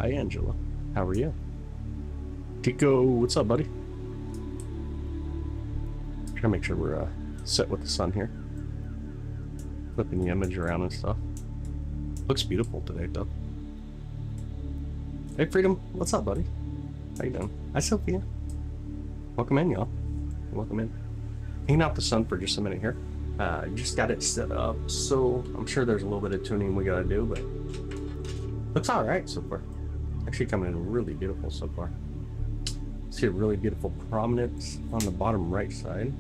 Hi, Angela. How are you? Tico, what's up, buddy? Trying to make sure we're set with the sun here. Flipping the image around and stuff. Looks beautiful today, though. Hey, Freedom. What's up, buddy? How you doing? Hi, Sophia. Welcome in, y'all. Welcome in. Hanging out the sun for just a minute here. Just got it set up, so I'm sure there's a little bit of tuning we gotta do, but looks all right so far. Actually coming in really beautiful so far. See a really beautiful prominence on the bottom right side.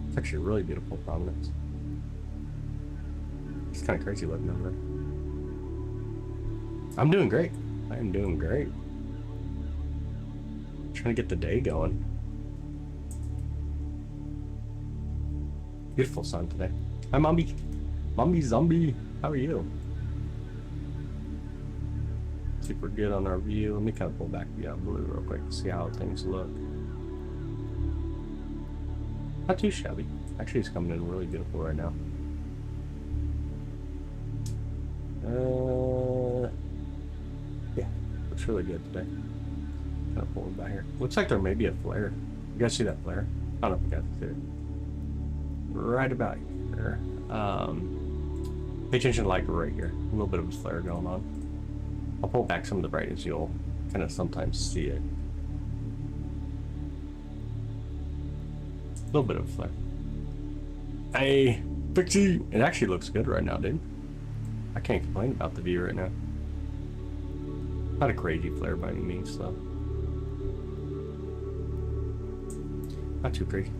It's actually a really beautiful prominence. It's kind of crazy looking over there. I'm doing great. I am doing great. Trying to get the day going. Beautiful sun today. Hi, Mommy. Mommy Zombie. How are you? Super good on our view. Let me kind of pull back the blue real quick to see how things look. Not too shabby. Actually, it's coming in really beautiful right now. Yeah, looks really good today. Kind of pulling back here. Looks like there may be a flare. You guys see that flare? I don't know if you guys see it. Right about here. Pay attention, like right here. A little bit of a flare going on. I'll pull back some of the brightness. You'll kind of sometimes see it. A little bit of a flare. Hey, Pixie! It actually looks good right now, dude. I can't complain about the view right now. Not a crazy flare by any means, though. Not too crazy.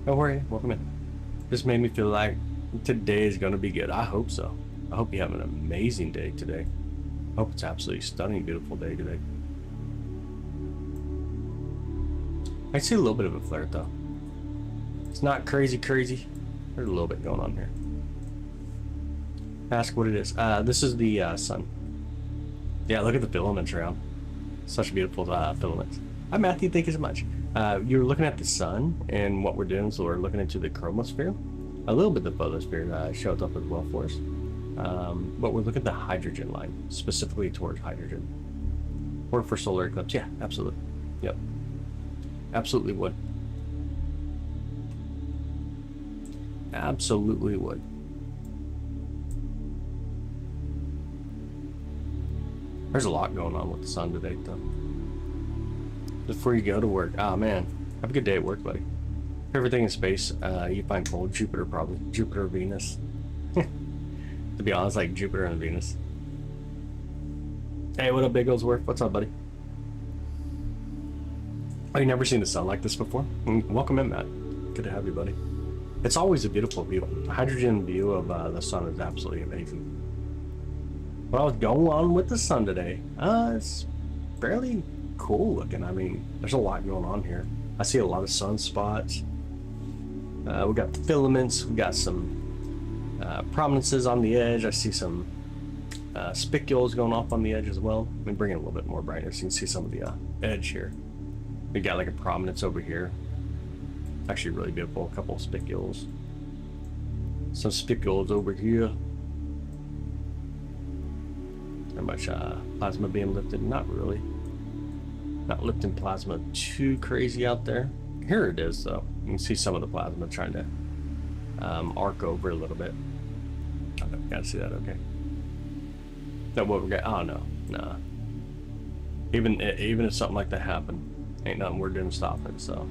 Don't worry, welcome in. This made me feel like today is going to be good. I hope so. I hope you have an amazing day today. I hope it's absolutely stunning, beautiful day today. I see a little bit of a flare though. It's not crazy. There's a little bit going on here. Ask what it is. This is the sun. Yeah, look at the filaments around. Such beautiful filaments. Hi, Matthew. Thank you so much. You're looking at the sun, and what we're doing, so we're looking into the chromosphere. A little bit of the photosphere shows up as well for us. But we're looking at the hydrogen line, specifically towards hydrogen. Or for solar eclipse. Yeah, absolutely. Yep. Absolutely would. Absolutely would. There's a lot going on with the sun today, though. Before you go to work, oh man, have a good day at work, buddy. Everything in space, you find cold. Jupiter, probably. Jupiter, Venus. To be honest, like Jupiter and Venus. Hey, what up, Big Ellsworth? What's up, buddy? Oh, you never seen the sun like this before? Welcome in, Matt. Good to have you, buddy. It's always a beautiful view. The hydrogen view of the sun is absolutely amazing. What I was going on with the sun today, it's fairly cool looking. I mean, there's a lot going on here. I see a lot of sunspots. We got the filaments. We got some prominences on the edge. I see some spicules going off on the edge as well. Let me bring in a little bit more brightness. You can see some of the edge here. We got like a prominence over here. Actually really beautiful. A couple of spicules. Some spicules over here. How much plasma being lifted? Not really. Not lifting plasma too crazy out there. Here it is, though. You can see some of the plasma trying to arc over a little bit. I don't know if you guys see that, okay? Is that what we got? Oh, no. Nah. Even if something like that happened, ain't nothing we're doing to stop it, so.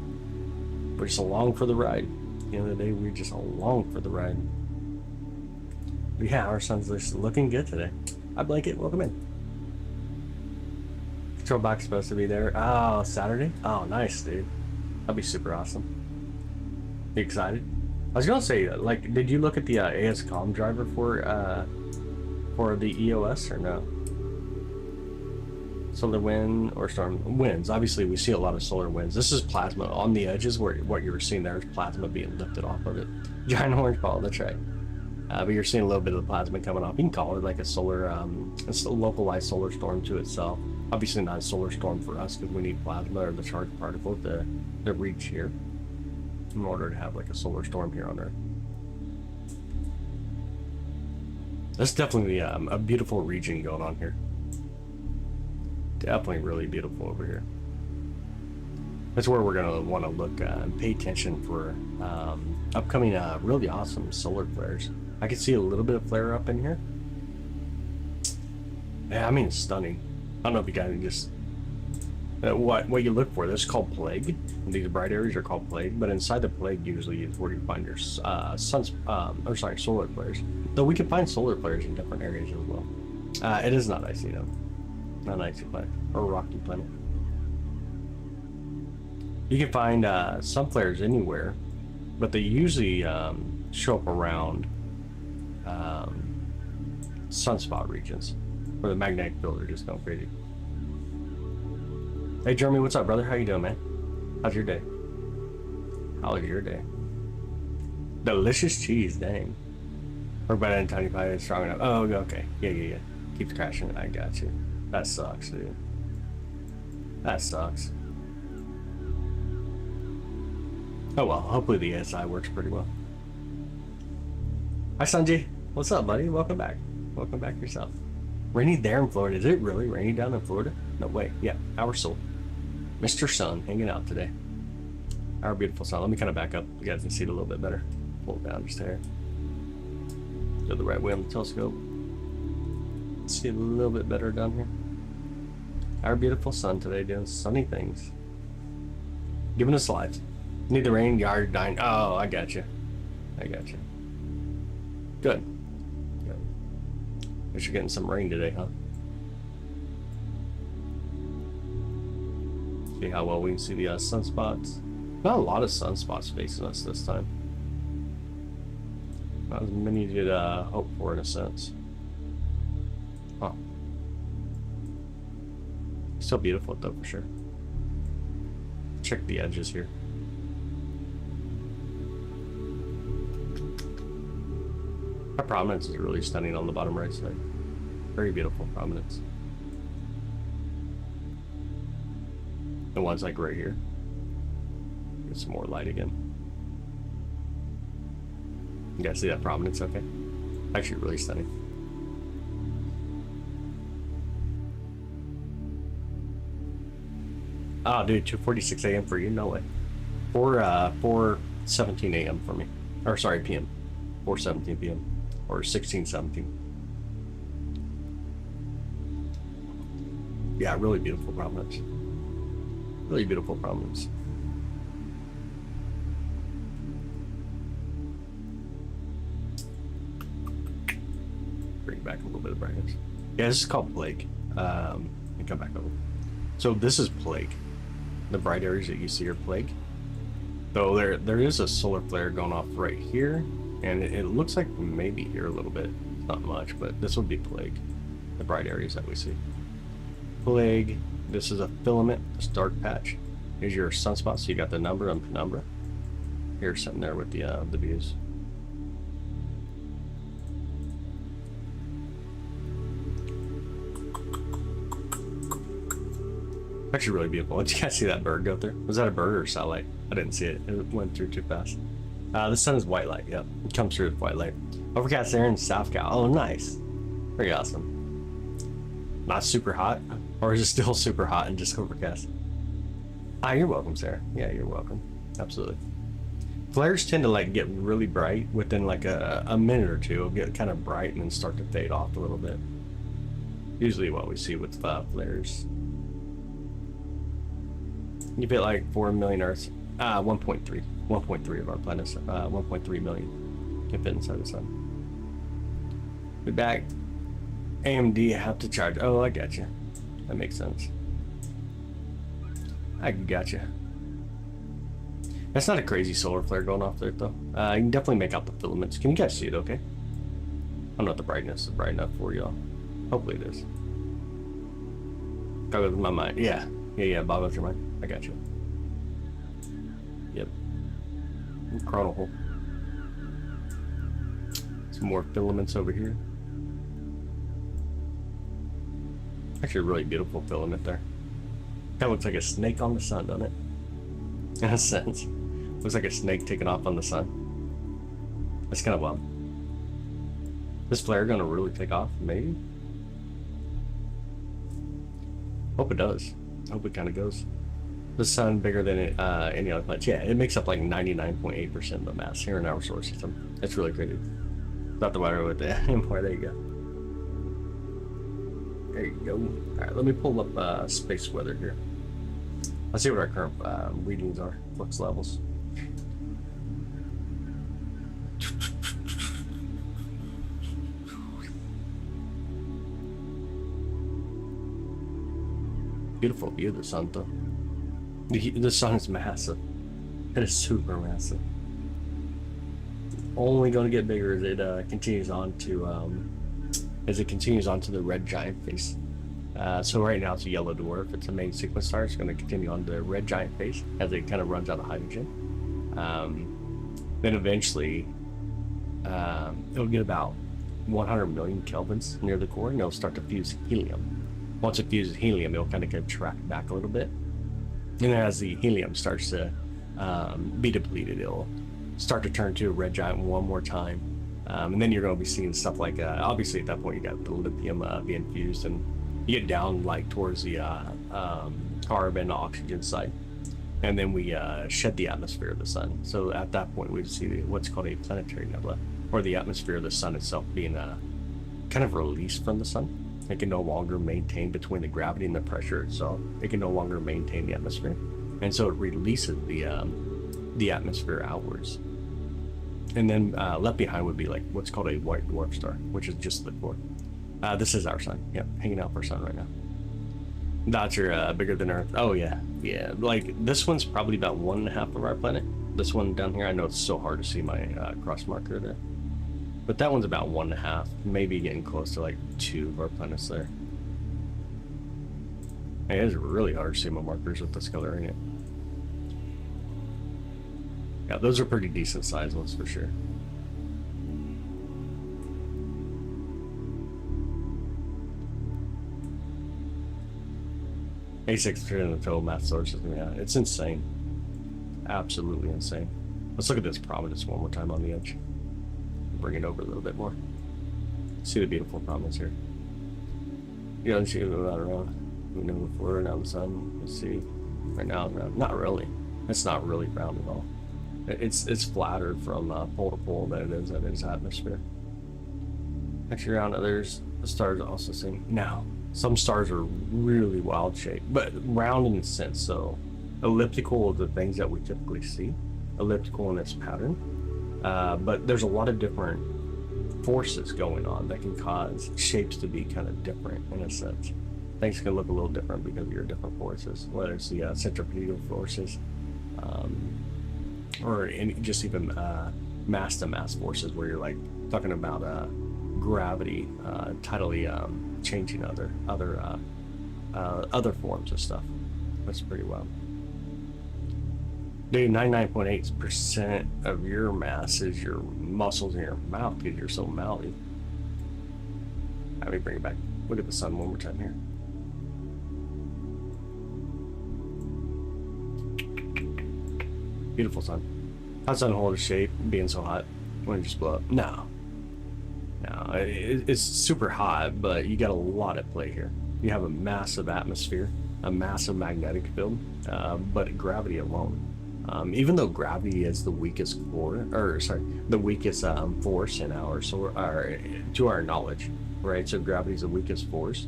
We're just along for the ride. At the end of the day, we're just along for the ride. But yeah, our sun's just looking good today. Hi, Blanket. Welcome in. Control box supposed to be there. Oh, Saturday? Oh, nice, dude. That'd be super awesome. You excited? I was gonna say, like, did you look at the ASCOM driver for the EOS or no? Solar wind or storm winds. Obviously, we see a lot of solar winds. This is plasma on the edges where what you were seeing there is plasma being lifted off of it. Giant orange ball. That's right. But you're seeing a little bit of the plasma coming off. You can call it like a solar, it's a localized solar storm to itself. Obviously not a solar storm for us because we need plasma or the charged particle to reach here in order to have like a solar storm here on Earth. That's definitely a beautiful region going on here. Definitely really beautiful over here. That's where we're gonna want to look and pay attention for upcoming really awesome solar flares. I can see a little bit of flare up in here. Yeah, I mean, it's stunning. I don't know if you guys just what you look for. This is called plague. These bright areas are called plague, but inside the plague usually is where you find your solar flares. Though we can find solar flares in different areas as well. It is not icy though, not an icy planet or a rocky planet. You can find some flares anywhere, but they usually show up around sunspot regions where the magnetic field are just going crazy. Hey Jeremy, what's up, brother? How you doing, man? How's your day? How's your day? Delicious cheese, dang. We're better than Tiny Pie is strong enough. Oh, okay. Yeah. Keeps crashing. I got you. That sucks, dude. That sucks. Oh well, hopefully the ASI works pretty well. Hi Sanjay. What's up, buddy? Welcome back. Welcome back yourself. Rainy there in Florida. Is it really rainy down in Florida? No way. Yeah, our soul. Mr. Sun hanging out today. Our beautiful sun. Let me kind of back up. You guys can see it a little bit better. Pull it down just there. Go the right way on the telescope. See it a little bit better down here. Our beautiful sun today doing sunny things. Giving us lives. Need the rain, yard dying. Oh, I got you. Good. Guess you're getting some rain today, huh? See how well we can see the sunspots. Not a lot of sunspots facing us this time. Not as many as you'd hope for in a sense. Huh. Still beautiful though, for sure. Check the edges here. Our prominence is really stunning on the bottom right side. Very beautiful prominence. The one's like right here. Get some more light again. You guys see that prominence okay? Actually really stunning. Oh dude, 2:46 a.m. for you? No way. 4:17 a.m. for me. Or sorry, p.m. 4:17 p.m. or 16:17. Yeah, really beautiful prominence. Really beautiful prominence. Bring back a little bit of brightness. Yeah, this is called plague. Let me come back over. So this is plague. The bright areas that you see are plague. Though there is a solar flare going off right here, and it looks like maybe here a little bit. Not much, but this would be plague. The bright areas that we see. Plague. This is a filament, this dark patch. Here's your sunspot, so you got the number and penumbra. Here's sitting there with the views. Actually really beautiful. Did you guys see that bird go through? Was that a bird or a satellite? I didn't see it. It went through too fast. The sun is white light. Yep, it comes through with white light. Overcast there in South Cal. Oh, nice. Very awesome. Not super hot, or is it still super hot and just overcast? Ah, you're welcome, Sarah. Yeah, you're welcome. Absolutely. Flares tend to like get really bright within like a minute or two. It'll get kind of bright and then start to fade off a little bit. Usually what we see with flares. You get like 4 million Earths. 1.3. 1.3 of our planets. 1.3 million can fit inside the sun. Be back. AMD have to charge. Oh, I got you. That makes sense. I got you. That's not a crazy solar flare going off there, though. You can definitely make out the filaments. Can you guys see it okay? I don't know if the brightness is bright enough for y'all. Hopefully it is. Boggles my mind. Yeah, boggles your mind. I got you. Yep. Coronal hole. Some more filaments over here. Actually, a really beautiful filament there. Kind of looks like a snake on the sun, doesn't it? In a sense. Looks like a snake taking off on the sun. That's kind of wild. This flare gonna really take off? Maybe? Hope it does. Hope it kind of goes. The sun bigger than any other planet. Yeah, it makes up like 99.8% of the mass here in our solar system. It's really crazy. Not the matter with that anymore. There you go. There you go. All right, let me pull up space weather here. Let's see what our current readings are. Flux levels. Beautiful view of the sun, though. The sun is massive. It is super massive. Only going to get bigger as it continues on to the red giant phase. So right now it's a yellow dwarf. It's a main sequence star. It's going to continue on to the red giant phase as it kind of runs out of hydrogen. Then eventually it'll get about 100 million kelvins near the core, and it'll start to fuse helium. Once it fuses helium, it'll kind of contract back a little bit. And as the helium starts to be depleted, it'll start to turn to a red giant one more time. And then you're going to be seeing stuff like, obviously at that point you got the lithium being fused, and you get down like towards the carbon oxygen side. And then we shed the atmosphere of the sun. So at that point we see what's called a planetary nebula, or the atmosphere of the sun itself being kind of released from the sun. It can no longer maintain between the gravity and the pressure itself. It can no longer maintain the atmosphere, and so it releases the atmosphere outwards. And then left behind would be like what's called a white dwarf star, which is just the core. This is our sun. Yep, hanging out for sun right now. Dots are bigger than Earth. Oh yeah, yeah. Like this one's probably about 1.5 of our planet. This one down here, I know it's so hard to see my cross marker there. But that one's about 1.5, maybe getting close to like 2 of our planets there. Hey, it is really hard to see my markers with this color in it. Yeah, those are pretty decent sized ones for sure. A6% of the total mass solar system, yeah, it's insane. Absolutely insane. Let's look at this prominence one more time on the edge. Bring it over a little bit more. See the beautiful prominence here. You don't see it around. We know before around the sun. Let's see. Right now, not really. It's not really round at all. It's flatter from pole to pole than it is at its atmosphere. Actually, around others, the stars are also same. Now, some stars are really wild shaped, but round in a sense. So, elliptical are the things that we typically see. Elliptical in its pattern. But there's a lot of different forces going on that can cause shapes to be kind of different in a sense. Things can look a little different because of your different forces, whether it's the centripetal forces, or just even mass-to-mass forces, where you're like talking about gravity tidally changing other forms of stuff. That's pretty wild. Dude, 99.8% of your mass is your muscles in your mouth because you're so mouthy. Let me bring it back. Look at the sun one more time here. Beautiful sun. How's sun hold its shape being so hot? Wouldn't it just blow up? No. No, it's super hot, but you got a lot at play here. You have a massive atmosphere, a massive magnetic field, but gravity alone. Even though gravity is the weakest the weakest force in to our knowledge, right? So gravity is the weakest force,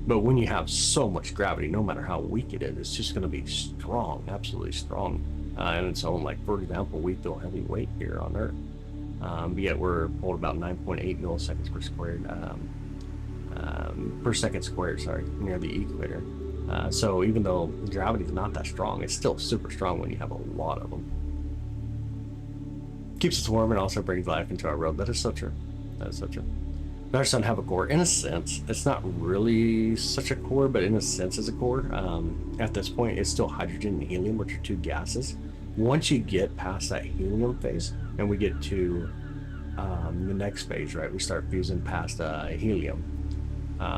but when you have so much gravity, no matter how weak it is, it's just going to be strong, absolutely strong in its own. Like for example, we feel heavy weight here on Earth, but yet we're pulled about 9.8 milliseconds per squared per second squared. Sorry, near the equator. So even though gravity is not that strong, it's still super strong when you have a lot of them. Keeps us warm and also brings life into our world. That is so true. That is so true. Does our sun have a core? In a sense, it's not really such a core, but in a sense it's a core. At this point, it's still hydrogen and helium, which are two gases. Once you get past that helium phase and we get to the next phase, right, we start fusing past helium.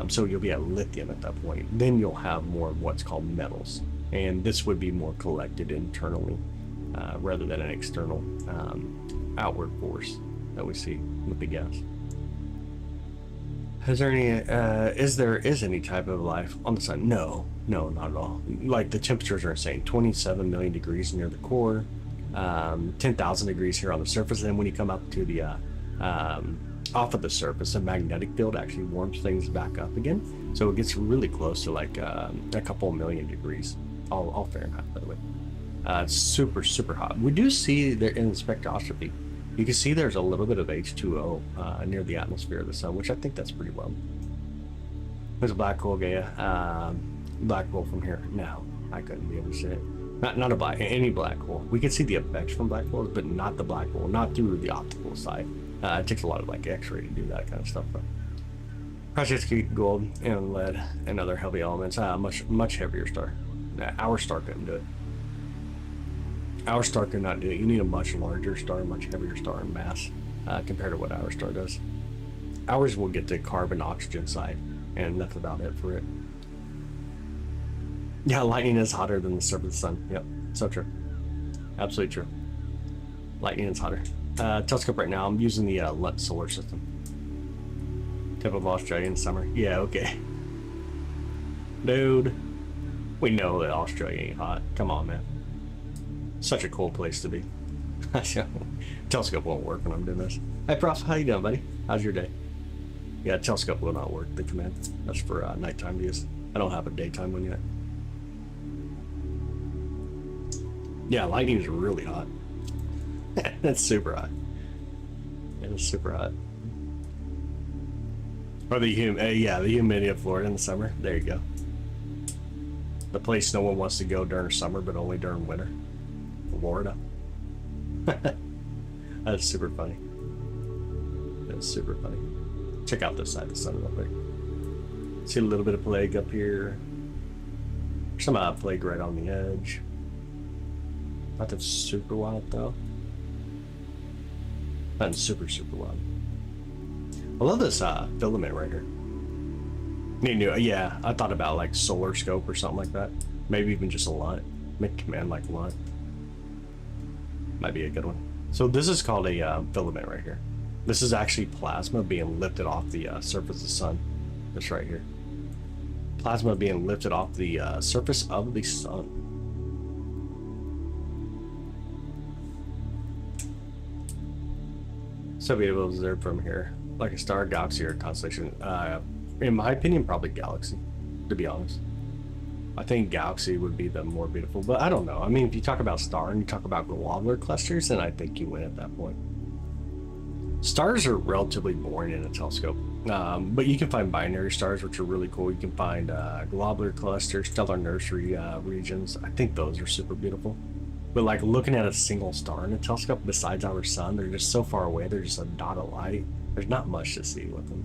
So you'll be at lithium at that point. Then you'll have more of what's called metals. And this would be more collected internally rather than an external outward force that we see with the gas. Is there any, is any type of life on the sun? No, not at all. Like, the temperatures are insane. 27 million degrees near the core, 10,000 degrees here on the surface. And then when you come up to the, off of the surface, a magnetic field actually warms things back up again. So it gets really close to like a couple million degrees, all Fahrenheit, by the way. It's super, super hot. We do see there in the spectroscopy, you can see there's a little bit of H2O near the atmosphere of the sun, which I think that's pretty well. There's a black hole, Gaia. Black hole from here. No, I couldn't be able to see it. Not a any black hole. We can see the effects from black holes, but not the black hole, not through the optical side. It takes a lot of like X-ray to do that kind of stuff. But projects keep gold and lead and other heavy elements. Much heavier star. Our star couldn't do it. Our star could not do it. You need a much larger star, much heavier star in mass compared to what our star does. Ours will get the carbon oxygen side, and that's about it for it. Yeah, lightning is hotter than the surface of the sun. Yep, so true. Absolutely true. Lightning is hotter. Telescope right now, I'm using the Lunt solar system. Tip of Australia in summer. Yeah, okay. Dude, we know that Australia ain't hot. Come on, man. Such a cool place to be. Telescope won't work when I'm doing this. Hey, Prof, how you doing, buddy? How's your day? Yeah, telescope will not work, the command. That's for nighttime use. I don't have a daytime one yet. Yeah, lightning is really hot. That's super hot. It is super hot. Or the humidity of Florida in the summer. There you go. The place no one wants to go during summer, but only during winter. Florida. That's super funny. That's super funny. Check out this side of the sun real quick. See a little bit of plague up here. Some plague right on the edge. Nothing super wild though. Nothing super, super wild. I love this filament right here. Yeah, I thought about like solar scope or something like that. Maybe even just a Lunt. Make command like Lunt. Might be a good one. So this is called a filament right here. This is actually plasma being lifted off the surface of the sun. This right here. Plasma being lifted off the surface of the sun. So be able to observe from here, like a star, galaxy, or constellation. In my opinion, probably galaxy, to be honest. I think galaxy would be the more beautiful, but I don't know. I mean, if you talk about star and you talk about globular clusters, then I think you win at that point. Stars are relatively boring in a telescope, but you can find binary stars, which are really cool. You can find globular clusters, stellar nursery regions. I think those are super beautiful. But like looking at a single star in a telescope besides our sun, they're just so far away. They're just a dot of light. There's not much to see with them.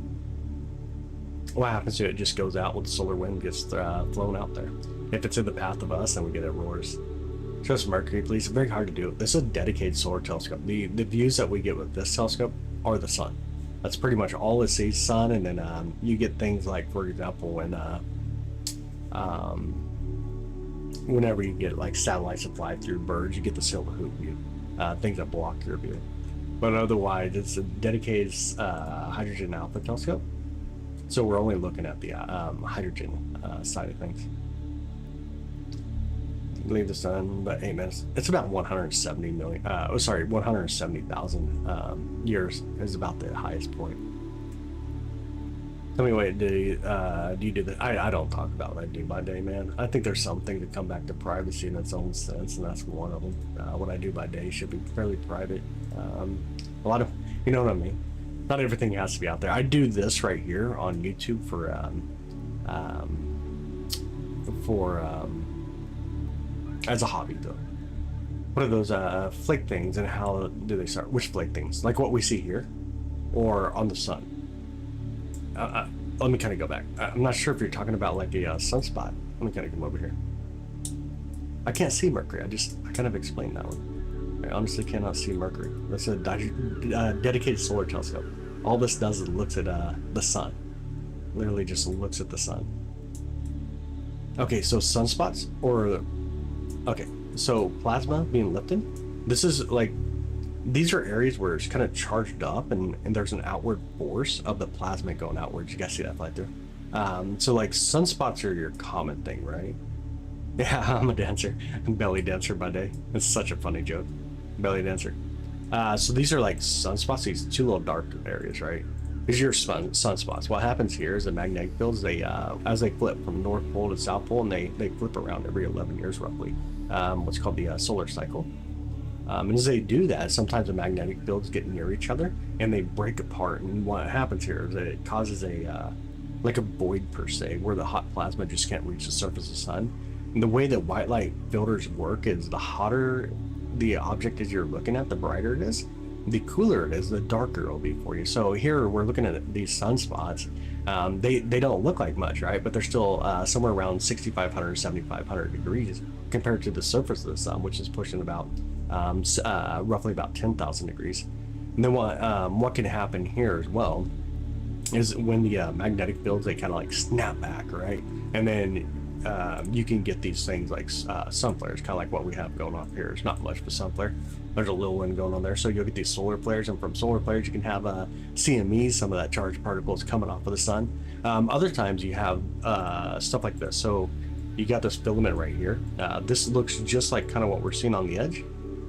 What happens to it just goes out when the solar wind gets flown out there. If it's in the path of us, then we get it roars. Show us Mercury, please. It's very hard to do. This is a dedicated solar telescope. The views that we get with this telescope are the sun. That's pretty much all it sees, sun, and then you get things like, for example, when whenever you get like satellites that fly through birds, you get the silver hoop view, things that block your view. But otherwise, it's a dedicated hydrogen alpha telescope. So we're only looking at the hydrogen side of things. Leave the sun about 8 minutes. It's about 170 million. 170,000 years is about the highest point. Tell me what do you do that? I don't talk about what I do by day, man. I think there's something to come back to privacy in its own sense, and that's one of them. What I do by day should be fairly private. A lot of, you know what I mean. Not everything has to be out there. I do this right here on YouTube for as a hobby though. What are those flake things, and how do they start? Which flake things? Like what we see here, or on the sun? Let me kind of go back. I'm not sure if you're talking about like a sunspot. Let me kind of come over here. I can't see Mercury. I kind of explained that one. I honestly cannot see Mercury. That's a dedicated solar telescope. All this does is looks at the sun. Literally just looks at the sun. Okay, so sunspots, or okay, so plasma being lifted. This is like these are areas where it's kind of charged up, and there's an outward force of the plasma going outwards. You guys see that fly through? So like sunspots are your common thing, right? Yeah, I'm a dancer. I'm belly dancer by day. It's such a funny joke. Belly dancer. So these are like sunspots, these two little dark areas, right? These are your sunspots. What happens here is the magnetic fields, they as they flip from North Pole to South Pole, and they flip around every 11 years roughly. What's called the solar cycle. And as they do that, sometimes the magnetic fields get near each other and they break apart. And what happens here is that it causes a like a void per se, where the hot plasma just can't reach the surface of the sun. And the way that white light filters work is the hotter the object is you're looking at, the brighter it is, the cooler it is, the darker it'll be for you. So here we're looking at these sunspots. They don't look like much, right? But they're still somewhere around 6,500, 7,500 degrees compared to the surface of the sun, which is pushing about roughly about 10,000 degrees. And then what can happen here as well is when the magnetic fields, they kind of like snap back, right? And then you can get these things like sun flares, kind of like what we have going on here. It's not much of a sun flare. There's a little one going on there. So you'll get these solar flares, and from solar flares you can have CMEs, some of that charged particles coming off of the sun. Other times you have stuff like this. So you got this filament right here. This looks just like kind of what we're seeing on the edge.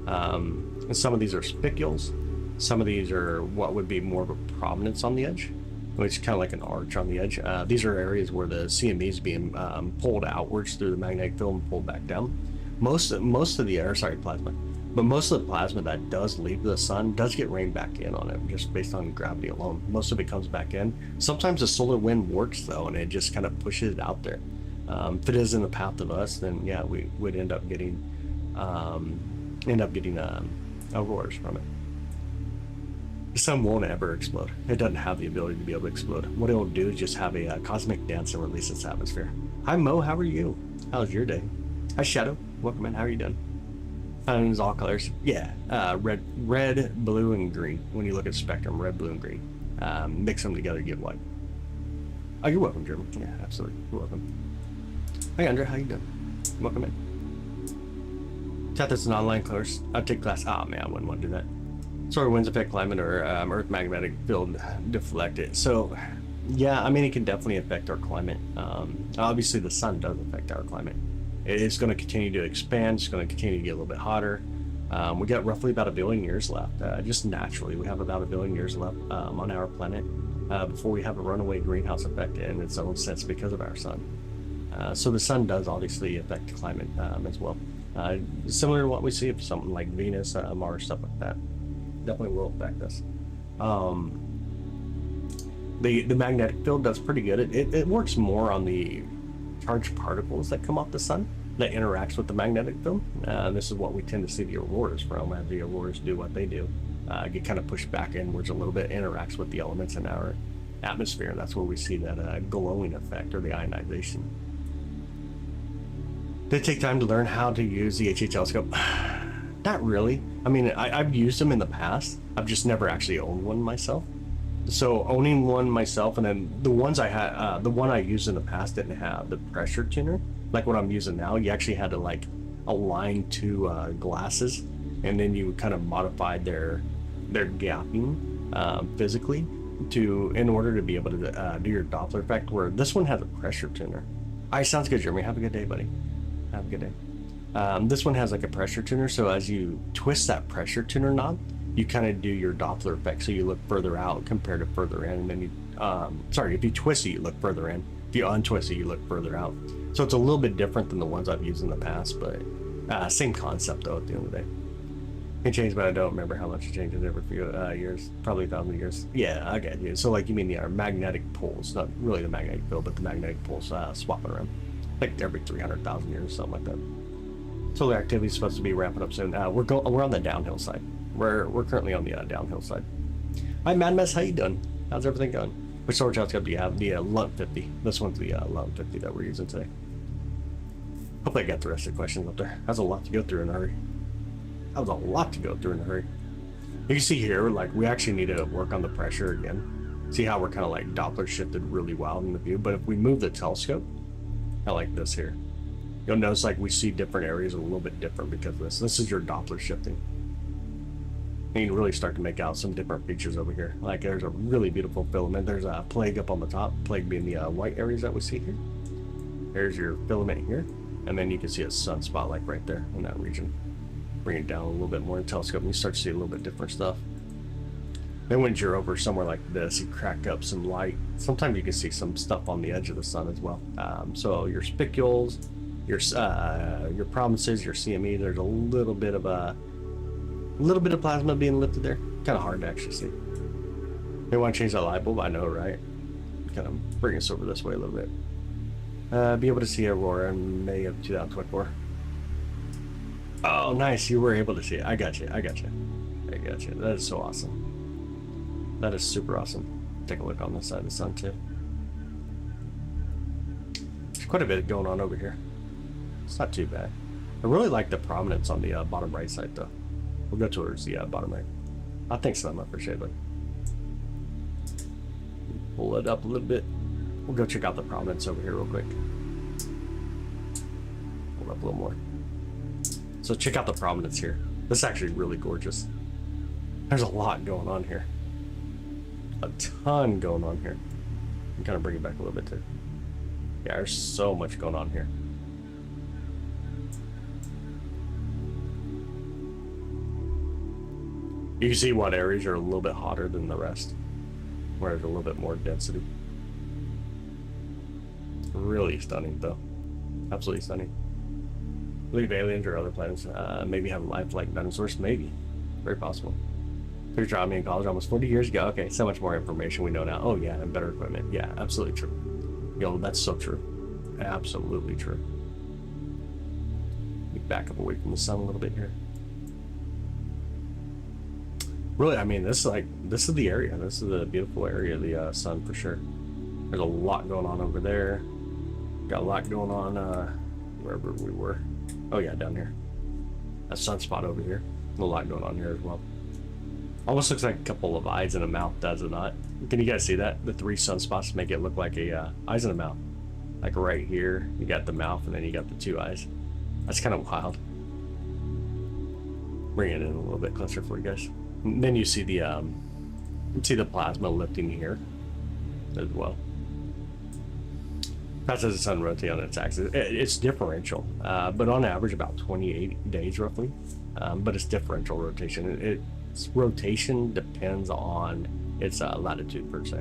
And some of these are spicules. Some of these are what would be more of a prominence on the edge, which is kind of like an arch on the edge. These are areas where the CME is being pulled outwards through the magnetic field and pulled back down. Most of the plasma, but most of the plasma that does leave the sun does get rained back in on it, just based on gravity alone. Most of it comes back in. Sometimes the solar wind works though, and it just kind of pushes it out there. If it is in the path of us, then yeah, we would end up getting auroras from it. The sun won't ever explode. It doesn't have the ability to be able to explode. What it'll do is just have a cosmic dance and release its atmosphere. Hi Mo, how are you? How's your day? Hi Shadow, welcome in. How are you doing? It's all colors. Yeah, red, blue, and green. When you look at spectrum, red, blue, and green. Mix them together, get white. Oh, you're welcome, Jeremy. Yeah, absolutely. You're welcome. Hi Andrea, how you doing? Welcome in. Chat, that's an online course. I'll take class. Oh man, I wouldn't want to do that. Solar winds affect climate, or Earth magnetic field deflect it. So, yeah, I mean, it can definitely affect our climate. Obviously, the sun does affect our climate. It's going to continue to expand. It's going to continue to get a little bit hotter. We got roughly about 1 billion years left. Just naturally, we have about 1 billion years left on our planet before we have a runaway greenhouse effect in its own sense because of our sun. So the sun does obviously affect the climate as well. Similar to what we see of something like Venus, Mars, stuff like that. Definitely will affect us. The magnetic field does pretty good. It works more on the charged particles that come off the sun that interacts with the magnetic field. This is what we tend to see the auroras from, as the auroras do what they do. Get kind of pushed back inwards a little bit, interacts with the elements in our atmosphere. That's where we see that glowing effect, or the ionization. Did it take time to learn how to use the H8 telescope? Not really. I mean, I've used them in the past. I've just never actually owned one myself. So owning one myself, and then the ones I had, the one I used in the past didn't have the pressure tuner like what I'm using now. You actually had to like align two glasses, and then you kind of modified their gapping physically in order to be able to do your Doppler effect. Where this one has a pressure tuner. All right, sounds good, Jeremy. Have a good day, buddy. Have a good day. This one has like a pressure tuner, so as you twist that pressure tuner knob, you kind of do your Doppler effect, so you look further out compared to further in. And then you, if you twist it, you look further in. If you untwist it, you look further out. So it's a little bit different than the ones I've used in the past, but same concept though at the end of the day. It changed, but I don't remember how much it changes every few years. Probably 1,000 years. Yeah, I get you. So like you mean the magnetic poles, not really the magnetic field, but the magnetic poles swapping around, like every 300,000 years, something like that. Solar activity is supposed to be ramping up soon. We're on the downhill side. We're currently on the downhill side. Hi, Mad Mess. How you doing? How's everything going? Which solar telescope do you have? The Lunt 50. This one's the Lunt 50 that we're using today. Hopefully I got the rest of the questions up there. That's a lot to go through in a hurry. That was a lot to go through in a hurry. You can see here, like, we actually need to work on the pressure again. See how we're kind of like Doppler shifted really wild in the view. But if we move the telescope, I like this here. You'll notice like we see different areas a little bit different because of this. This is your Doppler shifting. you can really start to make out some different features over here. Like there's a really beautiful filament. There's a plague up on the top, plague being the white areas that we see here. There's your filament here, and then you can see a sunspot like right there in that region. Bring it down a little bit more in the telescope, and you start to see a little bit different stuff. Then when you're over somewhere like this, you crack up some light. Sometimes you can see some stuff on the edge of the sun as well. So your spicules, your prominences, your CME, there's a little bit of plasma being lifted there. Kind of hard to actually see. They want to change that light bulb, I know, right? Kind of bring us over this way a little bit. Be able to see aurora in May of 2024. Oh, nice. You were able to see it. I got you. That is so awesome. That is super awesome. Take a look on this side of the sun too. There's quite a bit going on over here. It's not too bad. I really like the prominence on the bottom right side though. We'll go towards the bottom right. I think so. I'm not for sure, but pull it up a little bit. We'll go check out the prominence over here real quick. Pull it up a little more. So check out the prominence here. This is actually really gorgeous. There's a lot going on here. A ton going on here. I'm kind of bring it back a little bit too. Yeah, there's so much going on here. You can see what areas are a little bit hotter than the rest, where there's a little bit more density. Really stunning though. Absolutely stunning. I believe aliens or other planets maybe have life like dinosaurs. Maybe. Very possible. Picture of me in college almost 40 years ago. Okay, so much more information we know now. Oh yeah, and better equipment. Yeah, absolutely true. Yo, that's so true. Absolutely true. Let me back up away from the sun a little bit here. Really, I mean, this is the area. This is the beautiful area of the sun for sure. There's a lot going on over there. Got a lot going on wherever we were. Oh yeah, down here. A sunspot over here. A lot going on here as well. Almost looks like a couple of eyes and a mouth, does it not? Can you guys see that? The three sunspots make it look like a eyes and a mouth. Like right here, you got the mouth, and then you got the two eyes. That's kind of wild. Bring it in a little bit closer for you guys. And then you see the plasma lifting here as well. That's as the sun rotates on its axis. It's differential, but on average about 28 days roughly. But it's differential rotation. Its rotation depends on its latitude per se.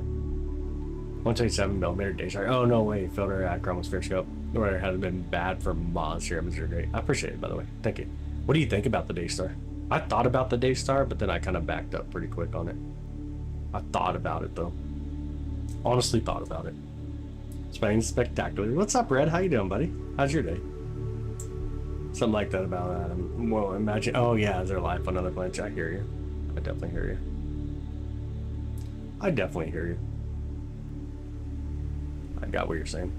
127mm days. Oh no way, filter at chromosphere scope. Where it has been bad for moths here in Missouri. I appreciate it, by the way. Thank you. What do you think about the Daystar? I thought about the Daystar, but then I kind of backed up pretty quick on it. I thought about it though. Honestly thought about it. Spain spectacular. What's up, Red? How you doing, buddy? How's your day? Something like that about Adam. Well, imagine. Oh yeah, is there life on other planets? I hear you. I definitely hear you. I definitely hear you. I got what you're saying.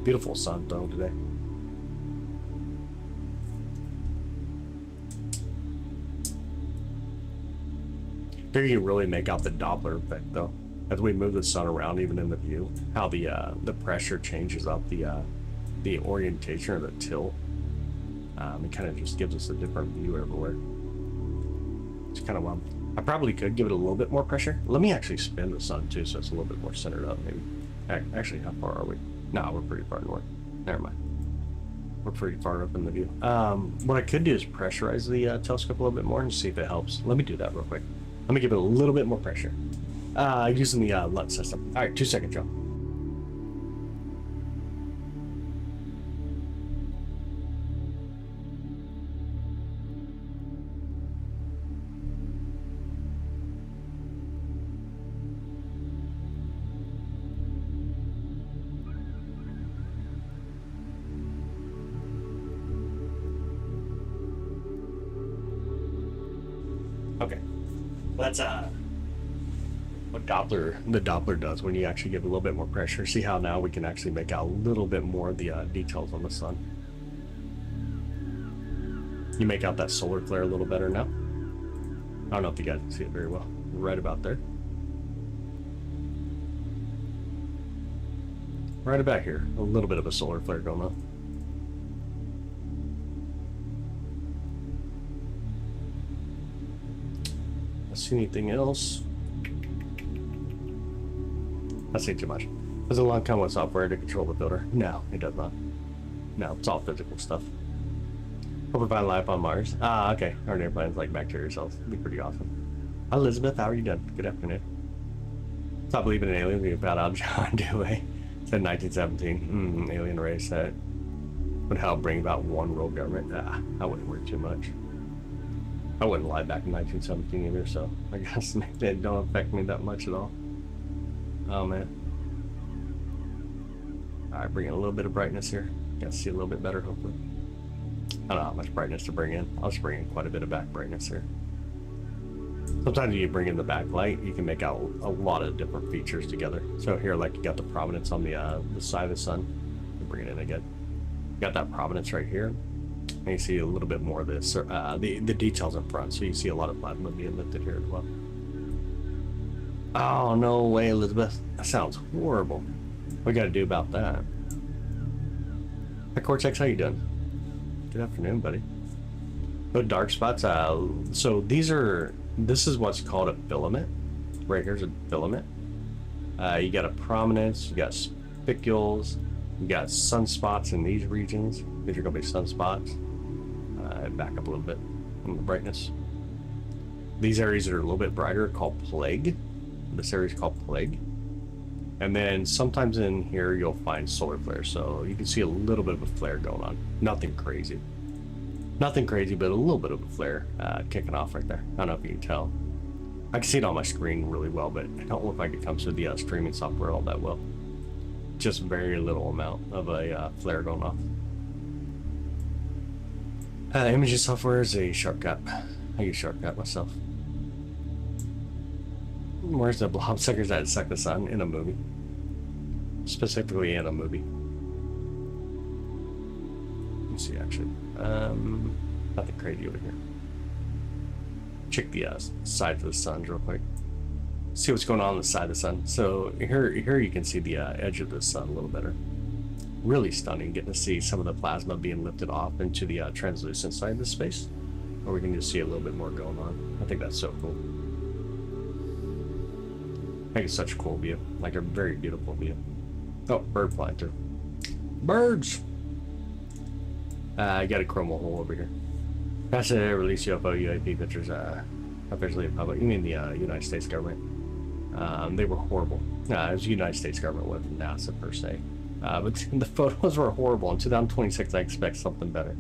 Beautiful sun though today. Here you really make out the Doppler effect though. As we move the sun around, even in the view, how the pressure changes up the orientation or the tilt. It kind of just gives us a different view everywhere. It's kind of wild. I probably could give it a little bit more pressure. Let me actually spin the sun too, so it's a little bit more centered up maybe. Actually, how far are we? No, we're pretty far north. Never mind. We're pretty far up in the view. What I could do is pressurize the telescope a little bit more and see if it helps. Let me do that real quick. Let me give it a little bit more pressure. Using the Lunt system. All right, 2 seconds, y'all. Okay, that's what the Doppler does when you actually give a little bit more pressure. See how now we can actually make out a little bit more of the details on the sun. You make out that solar flare a little better now. I don't know if you guys can see it very well. Right about there. Right about here, a little bit of a solar flare going on. see anything else. I say too much. Does the Lunt come with software to control the filter? No, it does not. No, it's all physical stuff. Hope we find life on Mars. Ah, okay. Our near planets like bacteria cells. It'd be pretty awesome. Hi, Elizabeth. How are you doing? Good afternoon. Stop believing in aliens. We found out John Dewey said 1917. Alien race that would help bring about one world government. Ah, I wouldn't worry too much. I wouldn't lie back in 1917 either, so I guess maybe it don't affect me that much at all. Oh man. Alright, bring in a little bit of brightness here. Got to see a little bit better, hopefully. I don't know how much brightness to bring in. I'll just bring in quite a bit of back brightness here. Sometimes you bring in the backlight, you can make out a lot of different features together. So here, like you got the prominence on the side of the sun. You bring it in again. You got that prominence right here. And you see a little bit more of this, the details in front. So you see a lot of plasma being lifted here as well. Oh, no way, Elizabeth. That sounds horrible. What we got to do about that? Hi, Cortex, how you doing? Good afternoon, buddy. No dark spots. So this is what's called a filament. Right here's a filament. You got a prominence, you got spicules, you got sunspots in these regions. These are going to be sunspots. Back up a little bit on the brightness. These areas that are a little bit brighter are called plague. This area is called plague. And then sometimes in here you'll find solar flares. So you can see a little bit of a flare going on. Nothing crazy. Nothing crazy, but a little bit of a flare kicking off right there. I don't know if you can tell. I can see it on my screen really well, but I don't look like it comes through the streaming software all that well. Just very little amount of a flare going off. Imaging software is a shortcut. I use shortcut myself. Where's the blob suckers that suck the sun? In a movie. Specifically in a movie. Let me see actually. Nothing crazy over here. Check the sides of the sun real quick. See what's going on the side of the sun. So here you can see the edge of the sun a little better. Really stunning, getting to see some of the plasma being lifted off into the translucent side of the space. Or we can just see a little bit more going on. I think that's so cool. I think it's such a cool view. Like a very beautiful view. Oh, bird flying through. Birds! I got a chromal hole over here. That's a release UFO UAP pictures officially in public. You mean the United States government? They were horrible. It was the United States government, wasn't NASA per se. But the photos were horrible. In 2026, I expect something better.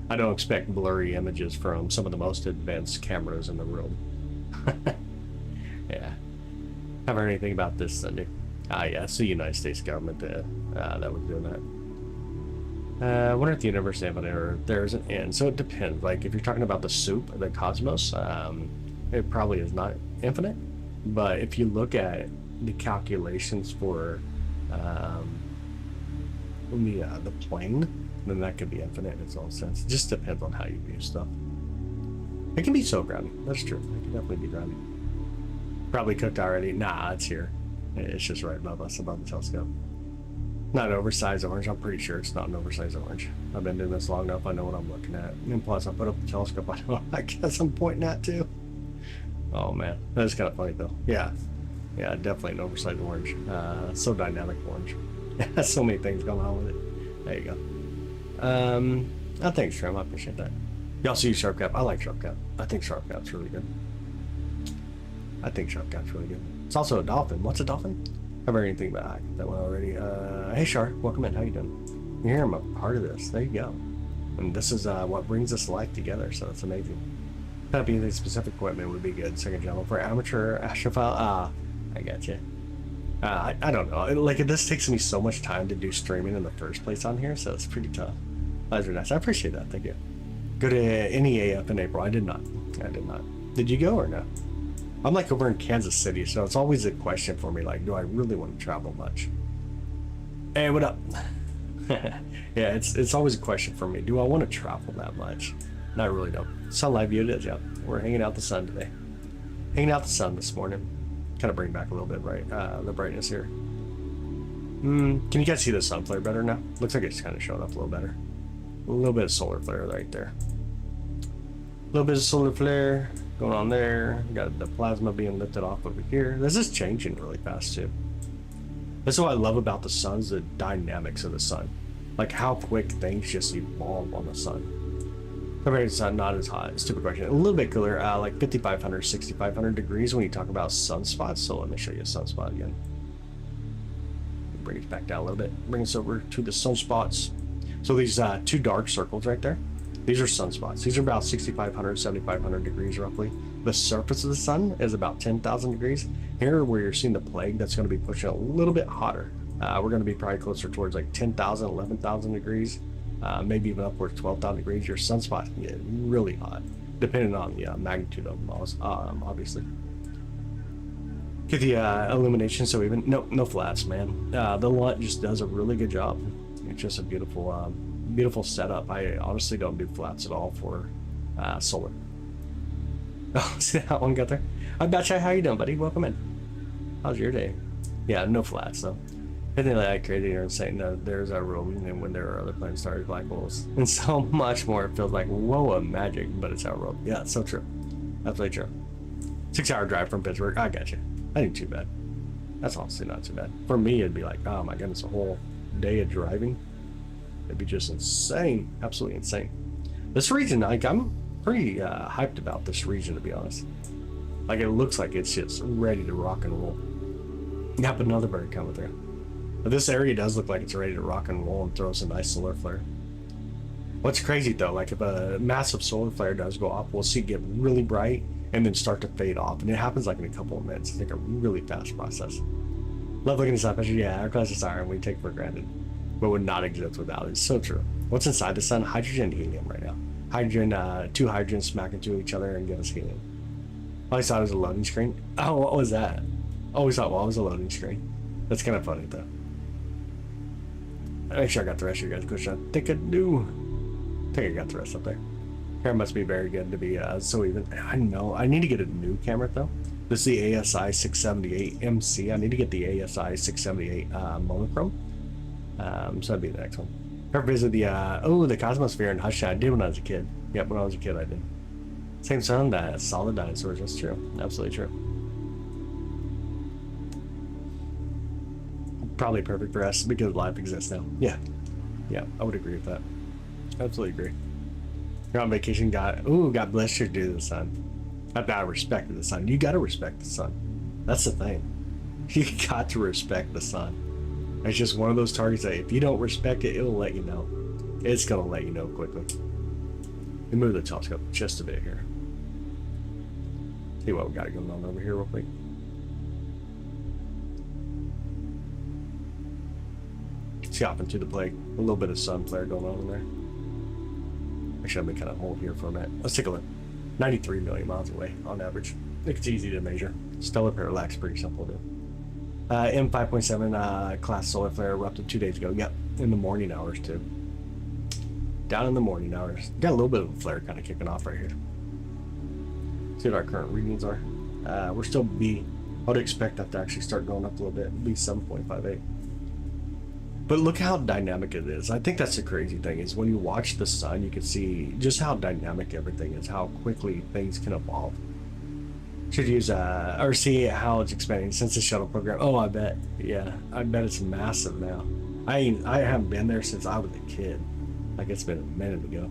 I don't expect blurry images from some of the most advanced cameras in the world. Yeah. Haven't heard anything about this Sunday. Yeah, it's the United States government that was doing that. I wonder if the universe is infinite or there's an end. So it depends. Like if you're talking about the soup, the cosmos, it probably is not infinite. But if you look at the calculations for the plane, then that could be infinite in its own sense. It just depends on how you view stuff. It can be so grounding. That's true. It can definitely be grounding. Probably cooked already. Nah, it's here. It's just right above us, above the telescope. Not an oversized orange. I'm pretty sure it's not an oversized orange. I've been doing this long enough. I know what I'm looking at. And plus, I put up the telescope. I guess I'm pointing at too. Oh man, that's kind of funny though. Yeah, definitely an oversized orange. So dynamic orange. So many things going on with it. There you go. Oh, thanks, Trim. I appreciate that. You also use Sharp Cap. I like Sharp Cap. I think Sharp Cap's really good. It's also a dolphin. What's a dolphin? I've heard anything about that one already. Hey, Shar. Welcome in. How you doing? You're here. I'm a part of this. There you go. And this is what brings us life together, so it's amazing. Copy the specific equipment would be good. Second channel for amateur astrophile. I got you. I don't know. Like this takes me so much time to do streaming in the first place on here, so it's pretty tough. Those are nice. I appreciate that. Thank you. Go to NEAF in April. I did not. Did you go or no? I'm like over in Kansas City, so it's always a question for me. Like, do I really want to travel much? Hey, what up? Yeah, it's always a question for me. Do I want to travel that much? And I really don't. Sunlight view it is. Yeah, we're hanging out the sun today. Hanging out the sun this morning. Kind of bring back a little bit, right? The brightness here. Can you guys see the sun flare better now? Looks like it's kind of showing up a little better. A little bit of solar flare right there. A little bit of solar flare going on there. Got the plasma being lifted off over here. This is changing really fast too. That's what I love about the sun, is the dynamics of the sun. Like how quick things just evolve on the sun. Compared to the sun, not as hot. Stupid question. A little bit cooler, like 5,500, 6,500 degrees when you talk about sunspots. So let me show you a sunspot again. Bring it back down a little bit. Bring us over to the sunspots. So these two dark circles right there, these are sunspots. These are about 6,500, 7,500 degrees roughly. The surface of the sun is about 10,000 degrees. Here where you're seeing the plague, that's going to be pushing a little bit hotter. We're going to be probably closer towards like 10,000, 11,000 degrees, maybe even upwards 12,000 degrees. Your sunspot can get really hot, depending on the magnitude of them, obviously. Get the illumination, so even no flats, man. The Lunt just does a really good job. It's just a beautiful, beautiful setup. I honestly don't do flats at all for solar. Oh, see that one got there? I betcha. How you doing, buddy? Welcome in. How's your day? Yeah, no flats though. I think like crazy here and saying that there's our room, and when there are other planets, stars, black holes, and so much more. It feels like whoa, a magic, but it's our world. Yeah, it's so true. Absolutely true. 6-hour drive from Pittsburgh. I got you. I ain't too bad. That's honestly not too bad. For me, it'd be like, oh my goodness, a whole day of driving. It'd be just insane. Absolutely insane. This region, like, I'm pretty hyped about this region, to be honest. Like, it looks like it's just ready to rock and roll. Yep, another bird coming through. But this area does look like it's ready to rock and roll and throw some nice solar flare. What's crazy though, like if a massive solar flare does go off, we'll see it get really bright and then start to fade off, and it happens like in a couple of minutes. It's like a really fast process. Love looking this up. Yeah, our class is iron we take for granted, but would not exist without it. It's so true. What's inside the sun? Hydrogen and helium right now. Hydrogen, two hydrogens smack into each other and give us helium. I always thought it was a loading screen. Oh, what was that? Always thought, well, it was a loading screen. That's kind of funny though. Make sure I got the rest of your guys' question. I think I do. I think I got the rest up there. Camera must be very good to be so even. I know. I need to get a new camera though. This is the ASI678MC. I need to get the ASI678 monochrome. So that'd be the next one. Ever visit the the Cosmosphere in Hush? I did when I was a kid. Yep, when I was a kid I did. Same sun, that solid dinosaurs. That's true. Absolutely true. Probably perfect for us because life exists now. Yeah, I would agree with that. Absolutely agree. You're on vacation, God bless you, dude. The sun. I've got to respect the sun. You got to respect the sun. That's the thing. You got to respect the sun. It's just one of those targets that if you don't respect it, it'll let you know. It's gonna let you know quickly. Let me move the telescope just a bit here. See what we got going on over here real quick. See off into the plague. A little bit of sun flare going on in there. Actually, I'm gonna kind of hold here for a minute. Let's take a look. 93 million miles away on average. I think it's easy to measure. Stellar parallax, pretty simple to do. M5.7 class solar flare erupted 2 days ago. Yep, in the morning hours too. Down in the morning hours. Got a little bit of a flare kind of kicking off right here. See what our current readings are. We're still B. I would expect that to actually start going up a little bit. Be 7.58. But look how dynamic it is. I think that's the crazy thing, is when you watch the sun, you can see just how dynamic everything is, how quickly things can evolve. Should use or see how it's expanding since the shuttle program. Oh, I bet. Yeah, I bet it's massive now. I haven't been there since I was a kid. Like, it's been a minute ago.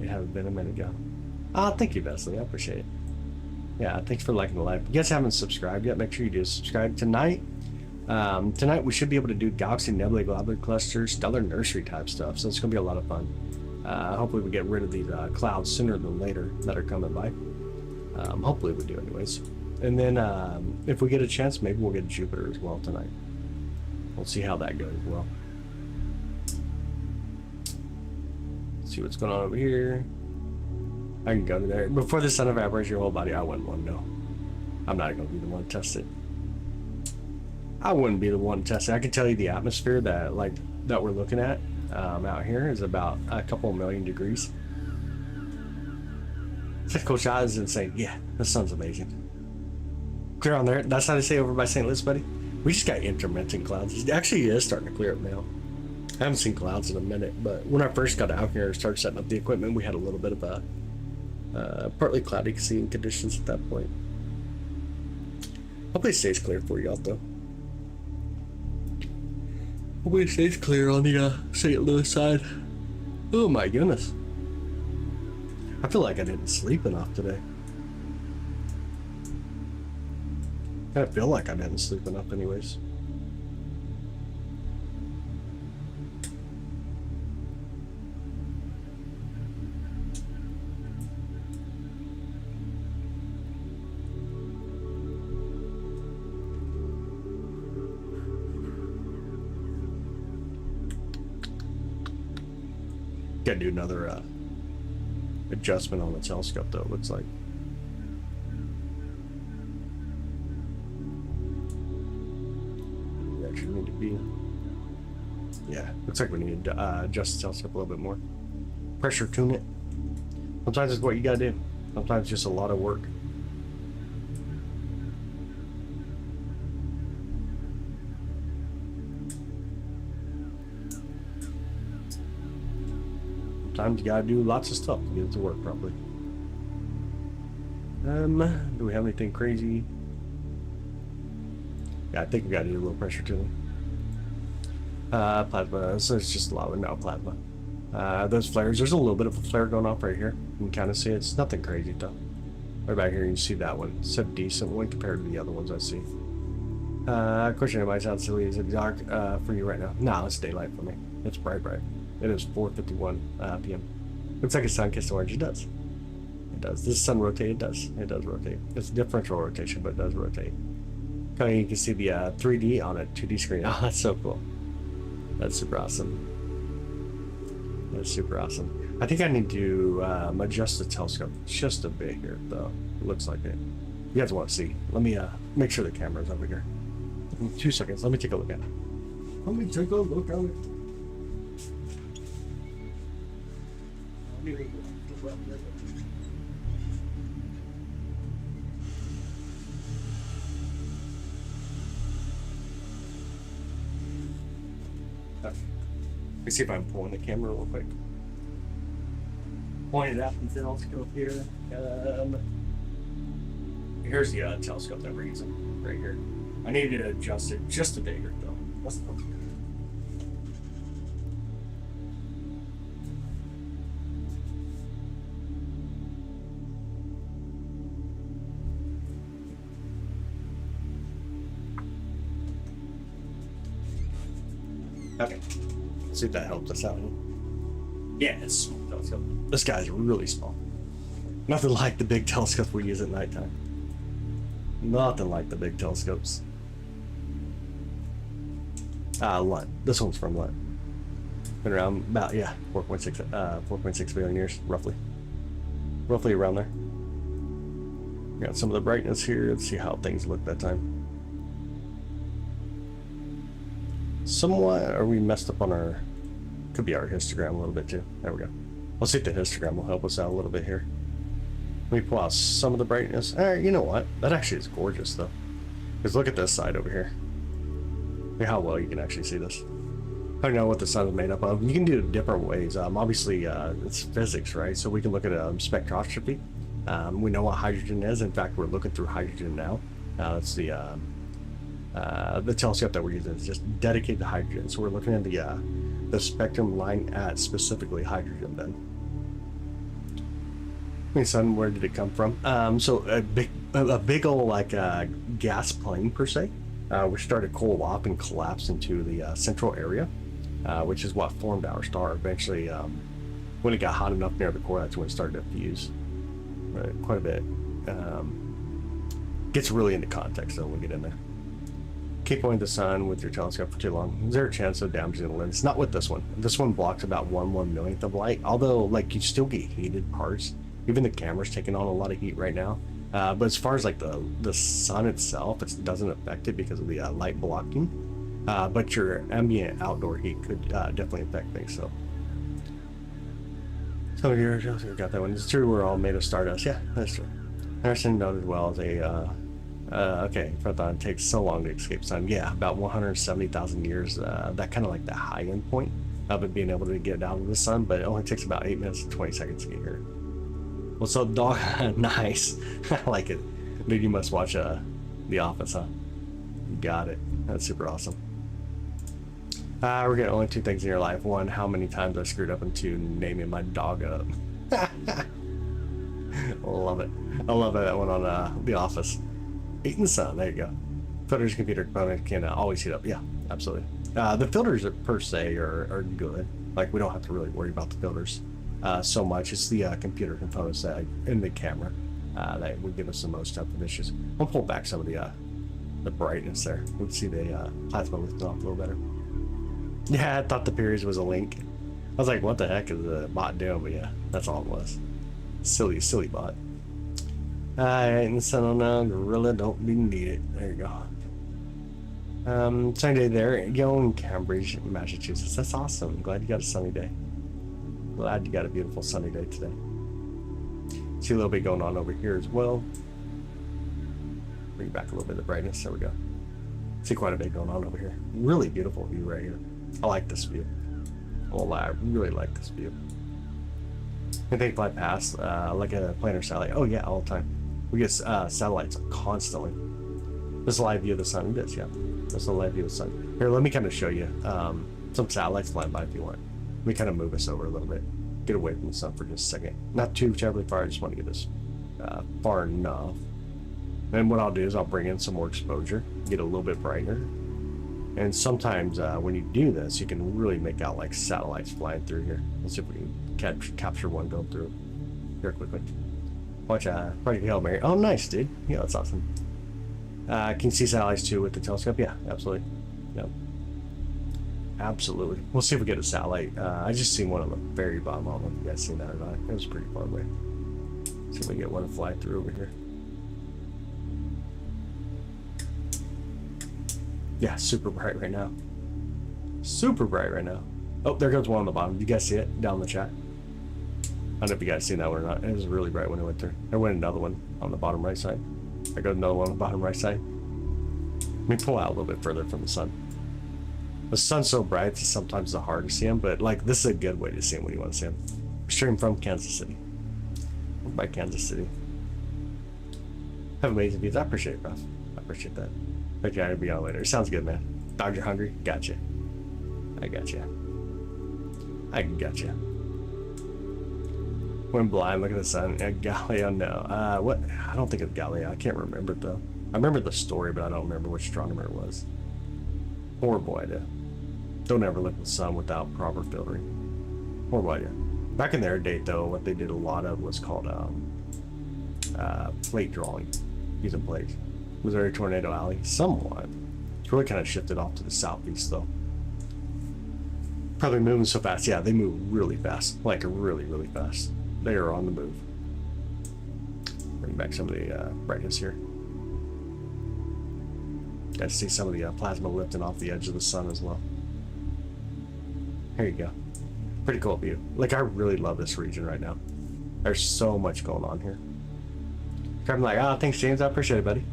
It hasn't been a minute ago. Thank you, Vesely. I appreciate it. Yeah, thanks for liking the live. If you guys haven't subscribed yet, make sure you do subscribe. Tonight we should be able to do galaxy nebulae globular clusters, stellar nursery type stuff, so it's gonna be a lot of fun. Hopefully we get rid of these clouds sooner than later that are coming by. Hopefully we do anyways. And then if we get a chance, maybe we'll get Jupiter as well tonight. We'll see how that goes as well. See what's going on over here. I can go to there. Before the sun evaporates your whole body, I wouldn't want to know. I'm not going to be the one to test it. I wouldn't be the one to test it. I can tell you the atmosphere that we're looking at out here is about a couple million degrees. Coach shot is insane. Yeah, the sun's amazing. Clear on there. That's how they say over by St. Louis, buddy. We just got intermittent clouds. It actually is starting to clear up now. I haven't seen clouds in a minute, but when I first got out here and started setting up the equipment, we had a little bit of a partly cloudy seeing conditions at that point. Hopefully it stays clear for y'all though. Hopefully it stays clear on the St. Louis side. Oh my goodness. I feel like I didn't sleep enough today. I feel like I didn't sleep enough anyways. Gotta do another adjustment on the telescope though, it looks like. We actually need to be, yeah, looks like we need to adjust the telescope a little bit more. Pressure tune it. Sometimes it's what you gotta do. Sometimes it's just a lot of work. Sometimes you gotta do lots of stuff to get it to work properly. Do we have anything crazy? Yeah, I think we gotta do a little pressure tuning. Plasma, so it's just lava, no plasma. Those flares, there's a little bit of a flare going off right here. You can kind of see it. It's nothing crazy though. Right back here, you can see that one. It's a decent one compared to the other ones I see. Question, it might sound silly. Is it dark for you right now? No, it's daylight for me. It's bright. It is 4:51 p.m. Looks like a sun kissed orange. It does. It does. Does the sun rotate? It does. It does rotate. It's differential rotation, but it does rotate. You can see the 3D on a 2D screen. Oh, that's so cool. That's super awesome. That's super awesome. I think I need to adjust the telescope just a bit here, though. It looks like it. You guys want to see? Let me make sure the camera's over here. 2 seconds. Let me take a look at it. Let me take a look at it. Let me see if I'm pulling the camera real quick. Point it out the telescope here. Here's the telescope that we're using right here. I need to adjust it just a bit here though. Let's go. Okay, let's see if that helps us out. Yeah, it's small telescope. This guy's really small. Nothing like the big telescope we use at nighttime. Nothing like the big telescopes. Lunt. This one's from Lunt. Been around about 4.6 billion years, roughly. Roughly around there. Got some of the brightness here. Let's see how things look that time. Somewhat, are we messed up on our, could be our histogram a little bit too. There we go. Let's see if the histogram will help us out a little bit here. Let me pull out some of the brightness. You know what? That actually is gorgeous though. Because look at this side over here. Look how well you can actually see this. I don't know what the sun is made up of. You can do it different ways. Obviously, it's physics, right? So we can look at spectroscopy. We know what hydrogen is. In fact, we're looking through hydrogen now. That's the telescope that we're using is just dedicated to hydrogen. So we're looking at the spectrum line at specifically hydrogen then. I mean, sun, where did it come from? So a big old like gas plane per se, which started to cool off and collapse into the central area, which is what formed our star. Eventually, when it got hot enough near the core, that's when it started to fuse. Quite a bit. Gets really into context though when we get in there. Keep pointing the sun with your telescope for too long. Is there a chance of damaging the lens? Not with this one. This one blocks about 1/1 of light, although like you still get heated parts. Even the camera's taking on a lot of heat right now. But as far as like the sun itself, it doesn't affect it because of the light blocking. But your ambient outdoor heat could definitely affect things. So you're got that one. It's true we're all made of stardust. Yeah, that's true. Anderson noted well as a okay, Proton takes so long to escape sun. Yeah, about 170,000 years. That kind of like the high end point. of it being able to get down to the sun, but it only takes about 8 minutes and 20 seconds to get here. What's up, dog? Nice. I like it. Dude, you must watch The Office, huh? You got it. That's super awesome. We're getting only 2 things in your life. 1, how many times I screwed up, and 2, naming my dog up. Love it. I love that one on The Office. 8 in the sun. There you go. Filters computer component can always heat up. Yeah, absolutely. The filters per se are good. Like, we don't have to really worry about the filters so much. It's the computer components that in the camera that would give us the most type of issues. I'll pull back some of the brightness there. We can see the plasma lifting off a little better. Yeah, I thought the periods was a link. I was like, what the heck is the bot doing? But yeah, that's all it was. Silly bot. And so no, gorilla don't be needed. There you go. Sunny day there. Yo, in Cambridge, Massachusetts. That's awesome. I'm glad you got a sunny day. Glad you got a beautiful sunny day today. See a little bit going on over here as well. Bring back a little bit of the brightness. There we go. See quite a bit going on over here. Really beautiful view right here. I like this view. Well, I really like this view. And they fly past like a planar satellite. Oh yeah, all the time. We get satellites constantly. This is a live view of the sun. It is, yeah. This is a live view of the sun. Here, let me kind of show you some satellites flying by if you want. Let me kind of move us over a little bit. Get away from the sun for just a second. Not too terribly far. I just want to get us far enough. And what I'll do is I'll bring in some more exposure, get a little bit brighter. And sometimes when you do this, you can really make out like satellites flying through here. Let's see if we can capture one going through here quickly. Watch Project Hail Mary. Oh, nice, dude. Yeah, that's awesome. Can you see satellites too with the telescope? Yeah, absolutely. Yep. Absolutely. We'll see if we get a satellite. I just seen one on the very bottom. I don't know if you guys seen that or not. It was pretty far away. See if we get one to fly through over here. Yeah, super bright right now. Super bright right now. Oh, there goes one on the bottom. You guys see it down in the chat? I don't know if you guys seen that one or not. It was really bright when it went through. There went another one on the bottom right side. There goes another one on the bottom right side. Let me pull out a little bit further from the sun. The sun's so bright, it's sometimes it's hard to see him, but like this is a good way to see him when you want to see him. Stream from Kansas City. By Kansas City. Have amazing views. I appreciate it, bro. I appreciate that. Okay, I'll be on later. Sounds good, man. Dog, you're hungry? Gotcha. I gotcha. I gotcha. When blind, look at the sun. Galileo, no. What? I don't think of Galileo. I can't remember it though. I remember the story, but I don't remember which astronomer it was. Horrible idea. Don't ever look at the sun without proper filtering. Horrible idea. Back in their day, though, what they did a lot of was called plate drawing, using plates. Missouri Tornado Alley, somewhat. It's really kind of shifted off to the southeast, though. Probably moving so fast. Yeah, they move really fast, like really, really fast. They are on the move. Bring back some of the brightness here. Got to see some of the plasma lifting off the edge of the sun as well. There you go. Pretty cool view. Like, I really love this region right now. There's so much going on here. I'm like, oh, thanks, James. I appreciate it, buddy.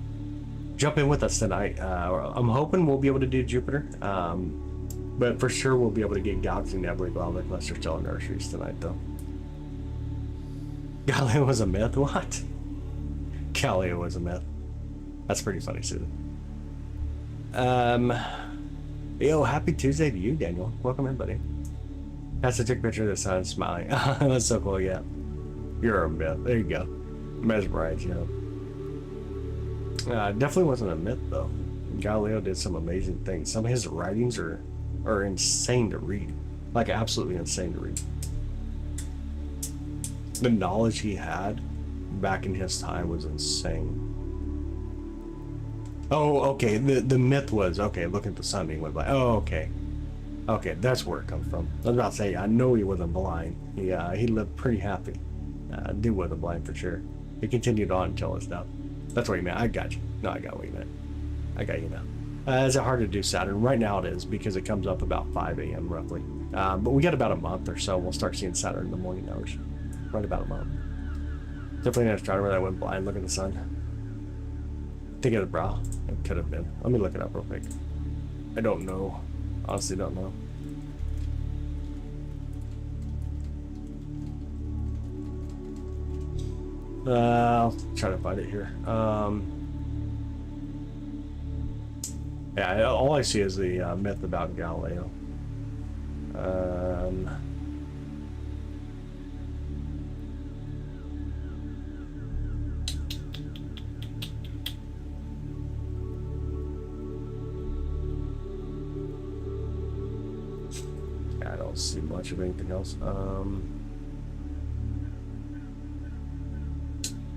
Jump in with us tonight. I'm hoping we'll be able to do Jupiter. But for sure, we'll be able to get Galaxy Nebulae Globular Cluster Stellar Nurseries tonight, though. Galileo was a myth? What? Galileo was a myth. That's pretty funny, Susan. Yo, happy Tuesday to you, Daniel. Welcome in, buddy. That's a took picture of the sun smiling. That's so cool, yeah. You're a myth. There you go. Mesmerized, you know. Definitely wasn't a myth, though. Galileo did some amazing things. Some of his writings are insane to read. Like, absolutely insane to read. The knowledge he had back in his time was insane. Oh, okay. The myth was, okay, look at the sun being went by. Oh, okay. Okay, that's where it comes from. I was about to say, I know he wasn't blind. He lived pretty happy. Dude wasn't blind for sure. He continued on until his death. That's what you meant. I got you. No, I got what you meant. I got you now. Is it hard to do Saturn? Right now it is, because it comes up about 5 a.m. roughly. But we got about a month or so. We'll start seeing Saturn in the morning hours. Right about a month. Definitely an astronomer that went blind looking at the sun. Think of it, bro. It could have been. Let me look it up real quick. I don't know. Honestly, don't know. I'll try to find it here. Yeah, all I see is the myth about Galileo. I don't see much of anything else.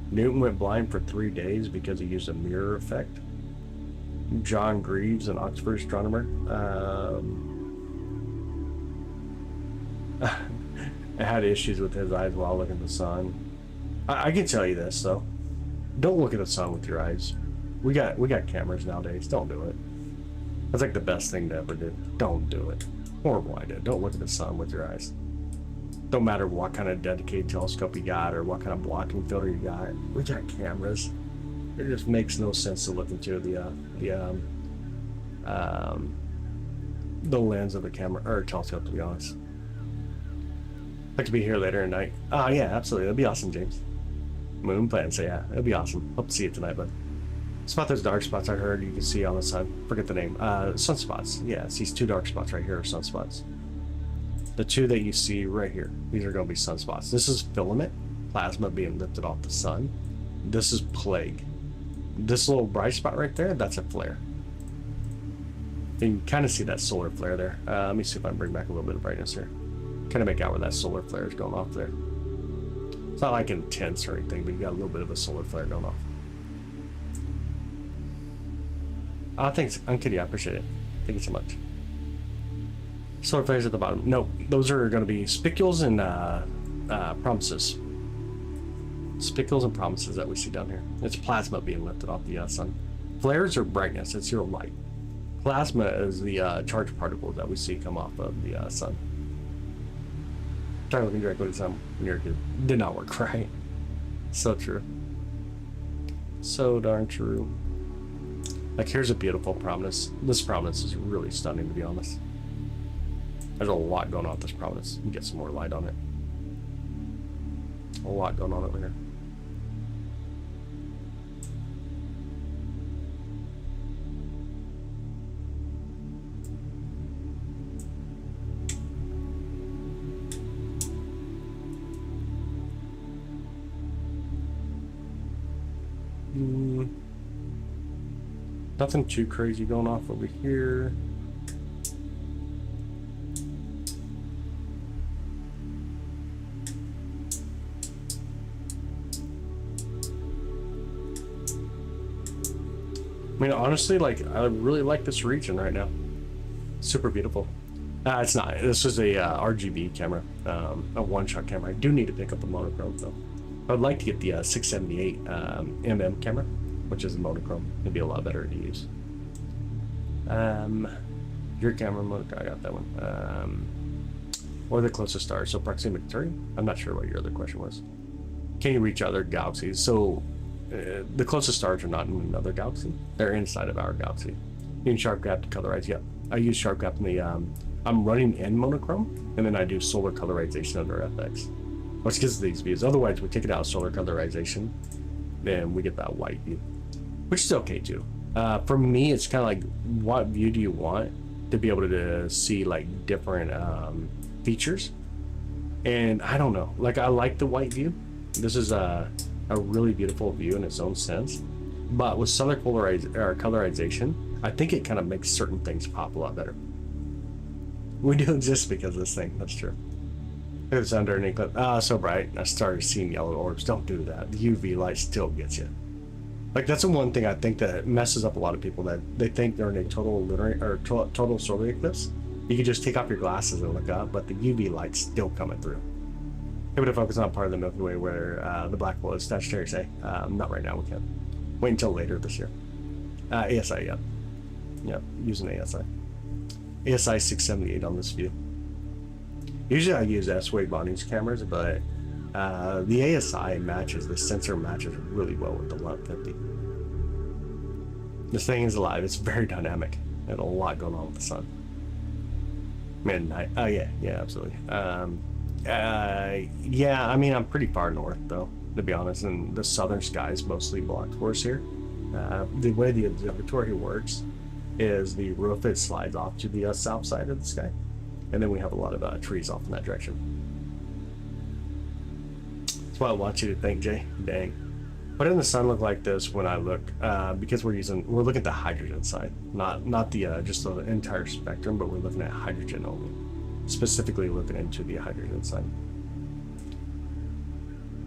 Newton went blind for 3 days because he used a mirror effect. John Greaves, an Oxford astronomer, had issues with his eyes while looking at the sun. I can tell you this though, don't look at the sun with your eyes. We got cameras nowadays. Don't do it. That's like the best thing to ever do. Don't do it. Horrible idea. Don't look at the sun with your eyes. Don't matter what kind of dedicated telescope you got or what kind of blocking filter you got. We got cameras. It just makes no sense to look into the lens of the camera or telescope, to be honest. I'd like to be here later tonight. Oh yeah, absolutely. That'd be awesome, James. Moon plan, so yeah, it'd be awesome. Hope to see you tonight, bud. Spot those dark spots I heard you can see on the sun. Forget the name. Sunspots. Yeah, it's these 2 dark spots right here are sunspots. The 2 that you see right here, these are going to be sunspots. This is filament, plasma being lifted off the sun. This is plague. This little bright spot right there, that's a flare. You can kind of see that solar flare there. Let me see if I can bring back a little bit of brightness here. Kind of make out where that solar flare is going off there. It's not like intense or anything, but you got a little bit of a solar flare going off. Thanks, Unkitty, I appreciate it. Thank you so much. Solar flares at the bottom. No, those are going to be spicules and prominences. Spicules and prominences that we see down here. It's plasma being lifted off the sun. Flares are brightness. It's your light. Plasma is the charged particles that we see come off of the sun. Try looking directly at the sun when you're a kid. Did not work, right? So true. So darn true. Like, here's a beautiful prominence. This prominence is really stunning, to be honest. There's a lot going on with this prominence. You can get some more light on it. A lot going on over here. Nothing too crazy going off over here. I mean, honestly, like, I really like this region right now. Super beautiful. It's not. This is a RGB camera, a one-shot camera. I do need to pick up a monochrome, though. I would like to get the 678 mm camera, which is a monochrome. It'd be a lot better to use. Your camera mode, I got that one. Or the closest star, so proximity to Terry. I'm not sure what your other question was. Can you reach other galaxies? So the closest stars are not in another galaxy. They're inside of our galaxy. You can sharp gap to colorize. Yep, I use sharp gap in the. I'm running in monochrome, and then I do solar colorization under FX, which gives these views. Otherwise, we take it out of solar colorization, then we get that white view, which is okay too. For me, it's kind of like, what view do you want to be able to see like different features? And I don't know. Like, I like the white view. This is a really beautiful view in its own sense, but with solar colorization, I think it kind of makes certain things pop a lot better. We do exist because of this thing. That's true. It's under an eclipse. So bright. I started seeing yellow orbs. Don't do that. The UV light still gets you. Like, that's the one thing I think that messes up a lot of people, that they think they're in a total lunar or total solar eclipse. You can just take off your glasses and look up, but the UV light's still coming through. Able to focus on part of the Milky Way where the black hole is. Statutory say. Not right now. We can't. Wait until later this year. ASI. Yep. Yep. Using ASI. ASI678 on this view. Usually I use S-Wave on these cameras, but the ASI matches, the sensor matches really well with the Lunt 50. This thing is alive. It's very dynamic. And a lot going on with the sun. Midnight. Oh yeah, absolutely. Yeah, I mean, I'm pretty far north though. to be honest, and the southern sky is mostly blocked for us here. The way the observatory works is the roof, it slides off to the south side of the sky, and then we have a lot of trees off in that direction. That's what I want you to think, Jay. Dang. What does the sun look like this when I look? Because we're looking at the hydrogen side, not the just the entire spectrum, but we're looking at hydrogen only, specifically looking into the hydrogen side.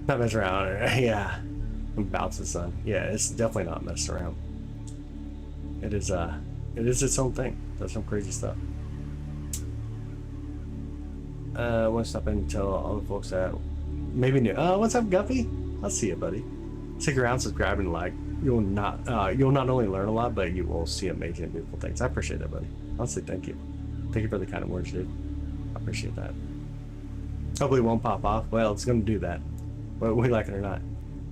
Not messing around. Yeah, bounce the sun. Yeah, it's definitely not messing around. It is its own thing. Does some crazy stuff. I want to stop in and tell all the folks that maybe new. Oh, what's up, Guppy? I'll see you, buddy. Stick around, subscribe, and like. You'll not only learn a lot, but you will see amazing and beautiful things. I appreciate that, buddy. Honestly, thank you. Thank you for the kind of words, dude. I appreciate that. Hopefully it won't pop off. Well, it's going to do that, whether we like it or not.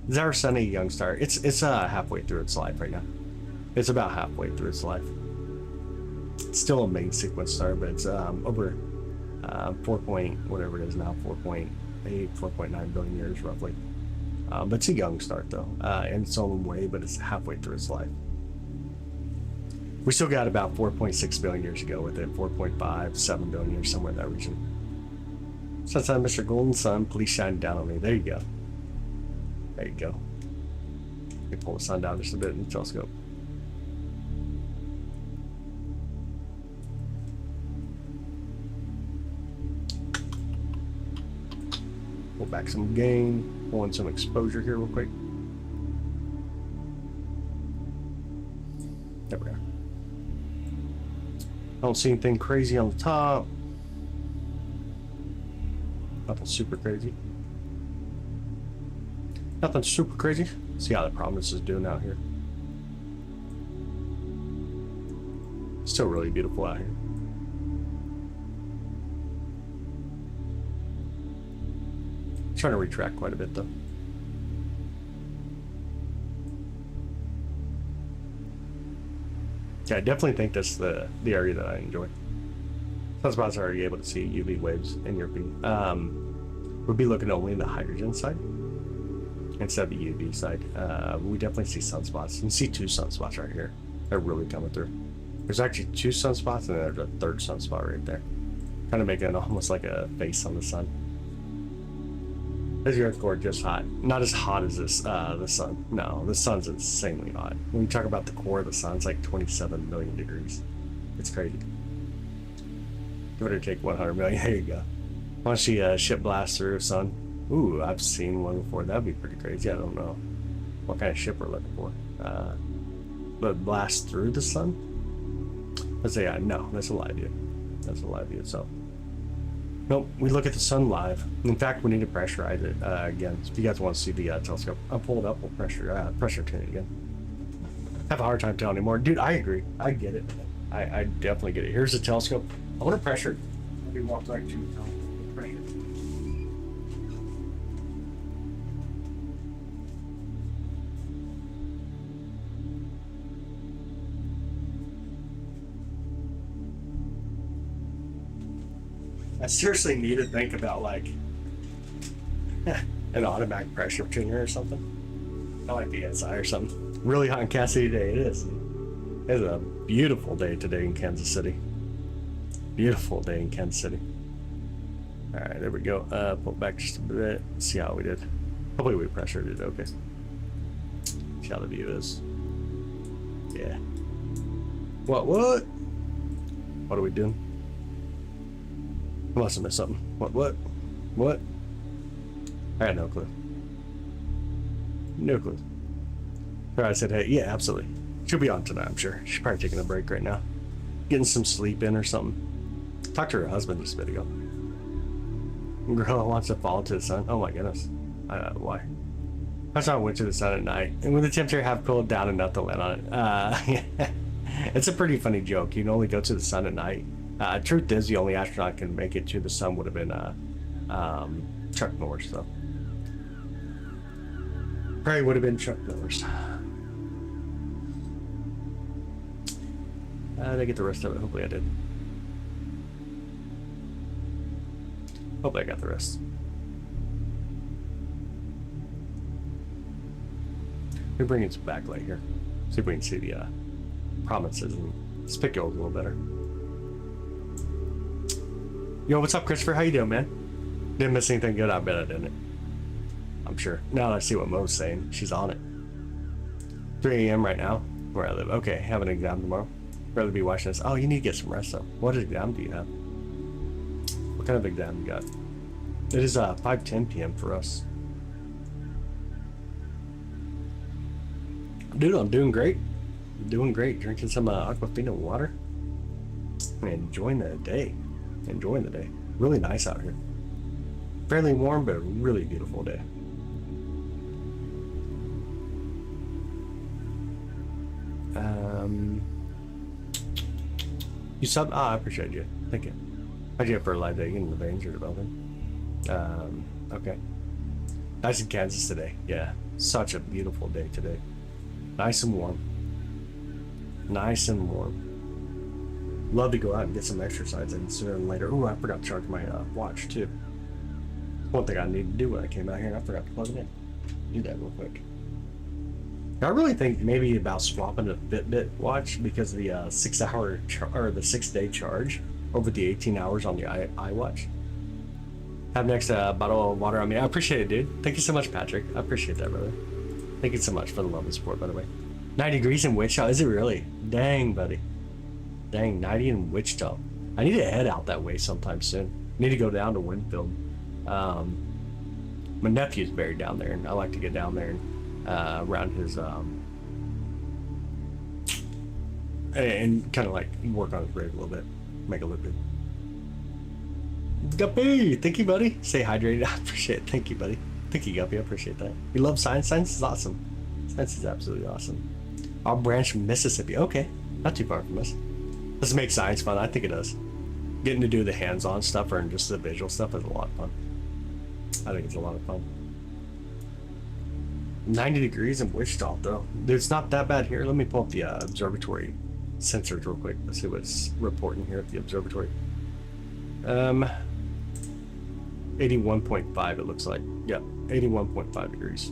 Is our sun a young star? It's halfway through its life right now. It's about halfway through its life. It's still a main sequence star, but it's over 4 point whatever it is now, 4.8, 4.9 billion years roughly. But it's a young start though, in its own way, but it's halfway through its life. We still got about 4.6 billion years ago with it, 4.5, 7 billion years, somewhere in that region. Sunshine, Mr. Golden Sun, please shine down on me. There you go. There you go. Let me pull the sun down just a bit in the telescope. Pull back some gain. Pull in some exposure here real quick. There we are. I don't see anything crazy on the top. Nothing super crazy. Nothing super crazy. See how the prominences is doing out here. Still really beautiful out here. Trying to retract quite a bit though. Yeah, I definitely think that's the area that I enjoy. Sunspots are already able to see UV waves in your beam. We'll be looking only in the hydrogen side instead of the UV side. We definitely see sunspots. You can see 2 sunspots right here. They're really coming through. There's actually 2 sunspots and there's a 3rd sunspot right there. Kind of making it almost like a face on the sun. Is the Earth core just hot? Not as hot as this, the sun. No, the sun's insanely hot. When you talk about the core of the sun, it's like 27 million degrees. It's crazy. Give it or take 100 million. There you go. I want to see a ship blast through the sun. Ooh, I've seen one before. That'd be pretty crazy. I don't know what kind of ship we're looking for. But blast through the sun? Let's say, no, that's a live view. That's a live view itself. Nope, we look at the sun live. In fact, we need to pressurize it again. If you guys want to see the telescope, I'll pull it up. We'll pressure tune it again. I have a hard time telling anymore. Dude, I agree. I get it. I definitely get it. Here's the telescope. I want to pressure it. Maybe walk back to the pressure. I seriously need to think about like an automatic pressure tuner or something. I like the ASI or something. Really hot in Kansas City today. It is. It's a beautiful day today in Kansas City. Beautiful day in Kansas City. All right, there we go. Pull back just a bit. See how we did. Hopefully we pressured it okay. See how the view is. Yeah. What? What are we doing? I must have missed something. What? I had no clue. No clue. I said, hey, yeah, absolutely. She'll be on tonight, I'm sure. She's probably taking a break right now. Getting some sleep in or something. Talked to her husband just a bit ago. Girl wants to fall to the sun. Oh my goodness. Why? That's why I went to the sun at night. And when the temperature have cooled down enough to land on it. It's a pretty funny joke. You can only go to the sun at night. Truth is, the only astronaut can make it to the sun would have been Chuck Norris, though. Probably would have been Chuck Norris. Did I get the rest of it? Hopefully I did. Hopefully I got the rest. me bring in some backlight here. See if we can see the prominences and spicules a little better. Yo, what's up, Christopher? How you doing, man? Didn't miss anything good? I bet I didn't. I'm sure. Now that I see what Mo's saying, she's on it. 3 a.m. right now, where I live. Okay, have an exam tomorrow. Rather be watching this. Oh, you need to get some rest, though. What exam do you have? What kind of exam you got? It is 5:10 p.m. for us. Dude, I'm doing great. Doing great. Drinking some Aquafina water. And enjoying the day. Enjoying the day. Really nice out here. Fairly warm, but a really beautiful day. You sub? I appreciate you. Thank you. How'd you get for a live day? In the veins are developing. Okay. Nice in Kansas today. Yeah. Such a beautiful day today. Nice and warm. Nice and warm. Love to go out and get some exercise and sooner than later. Oh, I forgot to charge my watch too. One thing I need to do when I came out here, and I forgot to plug it in. Do that real quick. I really think maybe about swapping a Fitbit watch because of the 6-hour or the 6-day charge over the 18 hours on the iWatch. Have next bottle of water on me. I appreciate it, dude. Thank you so much, Patrick. I appreciate that, brother. Thank you so much for the love and support, by the way. 90 degrees in Wichita. Is it really? Dang, buddy. Dang, 90 in Wichita. I need to head out that way sometime soon. Need to go down to Winfield. My nephew's buried down there, and I like to get down there and around his and kind of like work on his grave a little bit, make it look good. Guppy, thank you, buddy. Stay hydrated. I appreciate it. Thank you, buddy. Thank you, Guppy. I appreciate that. You love science. Science is awesome. Science is absolutely awesome. Olive Branch, Mississippi. Okay, not too far from us. Does it make science fun? I think it does. Getting to do the hands-on stuff or just the visual stuff is a lot of fun. I think it's a lot of fun. 90 degrees in Wichita, though. Dude, it's not that bad here. Let me pull up the observatory sensors real quick. Let's see what's reporting here at the observatory. 81.5 it looks like. Yep, 81.5 degrees.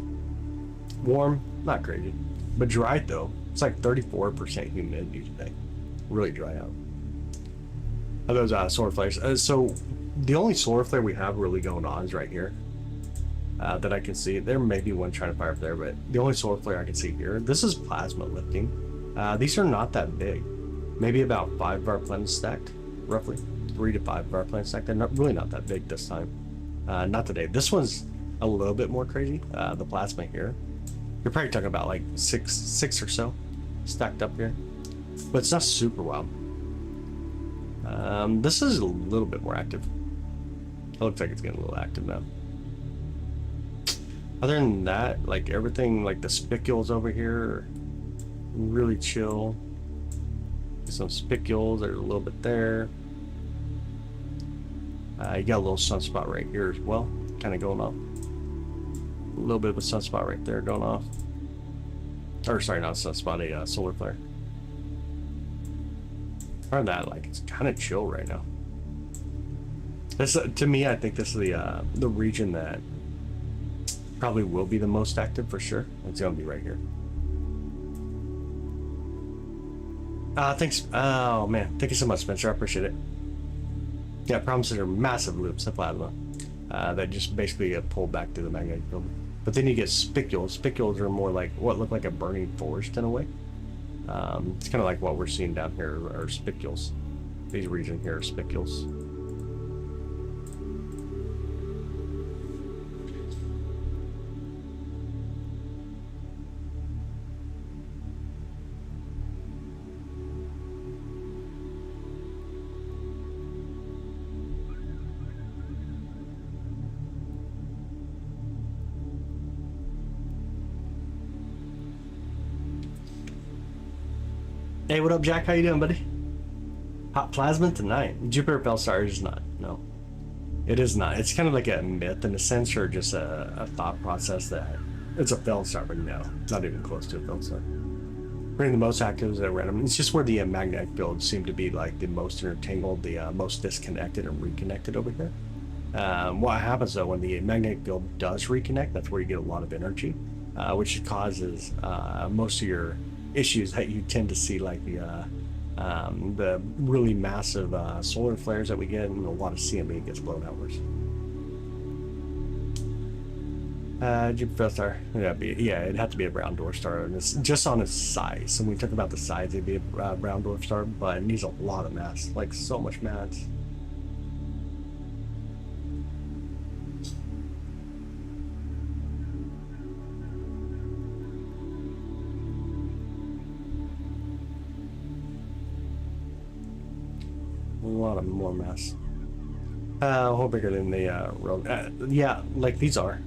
Warm, not crazy. But dry, though. It's like 34% humidity today. Really dry out. Are those solar flares? So the only solar flare we have really going on is right here. That I can see. There may be one trying to fire up there, but the only solar flare I can see here, this is plasma lifting. These are not that big. Maybe about 5 of our planets stacked, roughly 3 to 5 of our planets stacked. They're really not that big this time. Not today. This one's a little bit more crazy. The plasma here, you're probably talking about like six or so stacked up here, but it's not super wild. This is a little bit more active. It looks like it's getting a little active now. Other than that, like everything, like the spicules over here are really chill. Some spicules are a little bit there. You got a little sunspot right here as well, kind of going off. A little bit of a sunspot right there going off. Or sorry, not a sunspot, a solar flare. Other than that, like it's kind of chill right now. This, to me, I think this is the region that probably will be the most active for sure. It's gonna be right here. Thanks. Oh man, thank you so much, Spencer. I appreciate it. Yeah, prominences are massive loops of plasma that just basically pull back through the magnetic field. But then you get spicules. Spicules are more like what look like a burning forest in a way. It's kind of like what we're seeing down here are spicules. These regions here are spicules. Hey, what up, Jack? How you doing, buddy? Hot plasma tonight. Jupiter Belstar is not. No, it is not. It's kind of like a myth in a sense, or just a thought process that it's a Belstar, but no, not even close to a Belstar. Bringing the most actives at random. It's just where the magnetic fields seem to be like the most intertangled, the most disconnected and reconnected over here. What happens though when the magnetic field does reconnect? That's where you get a lot of energy. which causes most of your issues that you tend to see, like the really massive solar flares that we get, and a lot of CME gets blown outwards. Jupiter star, it'd have to be a brown dwarf star, and it's just on its size. So when we talk about the size, it'd be a brown dwarf star, but it needs a lot of mass, like so much mass. A lot of more mass. A whole bigger than the road. Yeah, like these are.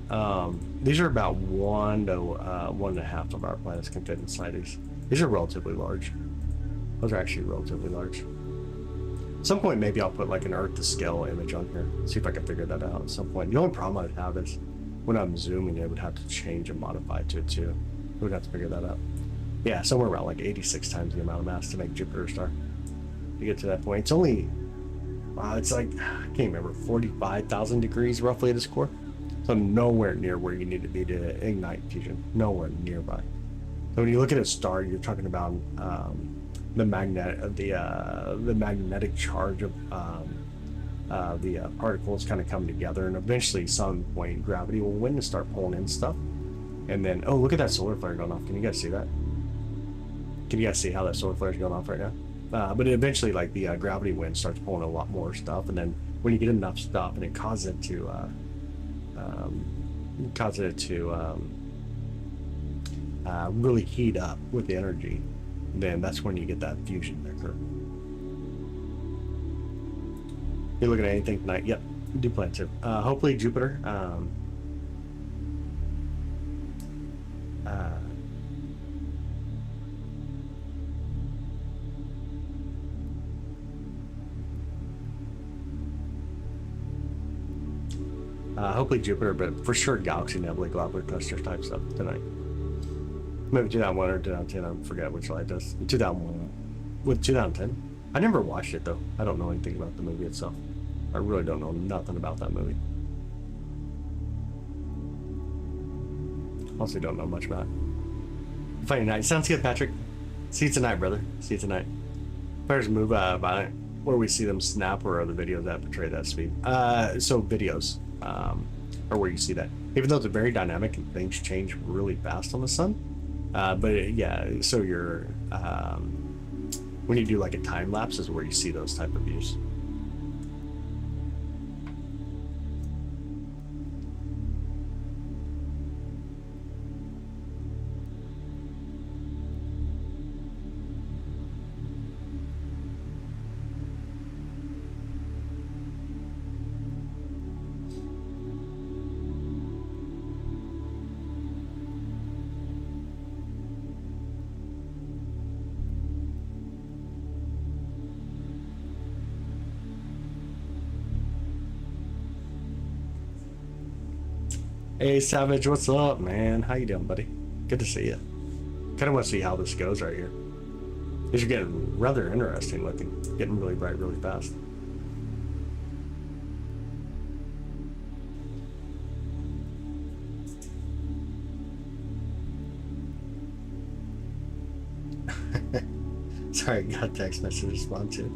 These are about 1 to 1.5 of our planets can fit inside these. These are relatively large. Those are actually relatively large. At some point, maybe I'll put like an Earth to scale image on here. See if I can figure that out at some point. The only problem I'd have is when I'm zooming, I would have to change and modify to it too. We'd have to figure that out. Yeah, somewhere around like 86 times the amount of mass to make Jupiter a star. To get to that point, it's only. It's like, I can't remember, 45,000 degrees roughly at its core. So nowhere near where you need to be to ignite fusion. Nowhere nearby. So when you look at a star, you're talking about the magnetic charge of the particles kind of come together, and eventually some point gravity will win and start pulling in stuff. And then, oh, look at that solar flare going off. Can you guys see that? Can you guys see how that solar flare is going off right now? But eventually, like the gravity wind starts pulling a lot more stuff, and then when you get enough stuff, and it causes it to really heat up with the energy, then that's when you get that fusion occur. You looking at anything tonight? Yep, do plan to. Hopefully Jupiter. Hopefully Jupiter, but for sure Galaxy Nebulae Globular Cluster type stuff tonight. Maybe 2001 or 2010, I forget which light does. 2001. With 2010? I never watched it though. I don't know anything about the movie itself. I really don't know nothing about that movie. Also don't know much about it. Funny night. Sounds good, Patrick. See you tonight, brother. See you tonight. Fires move by where we see them snap, or other videos that portray that speed. So videos. Or where you see that, even though it's very dynamic and things change really fast on the sun, but yeah, so you're when you do like a time lapse is where you see those type of views. Hey Savage, what's up, man? How you doing, buddy? Good to see you. Kind of want to see how this goes right here. These are getting rather interesting looking. Getting really bright really fast. Sorry, I got a text message to respond to.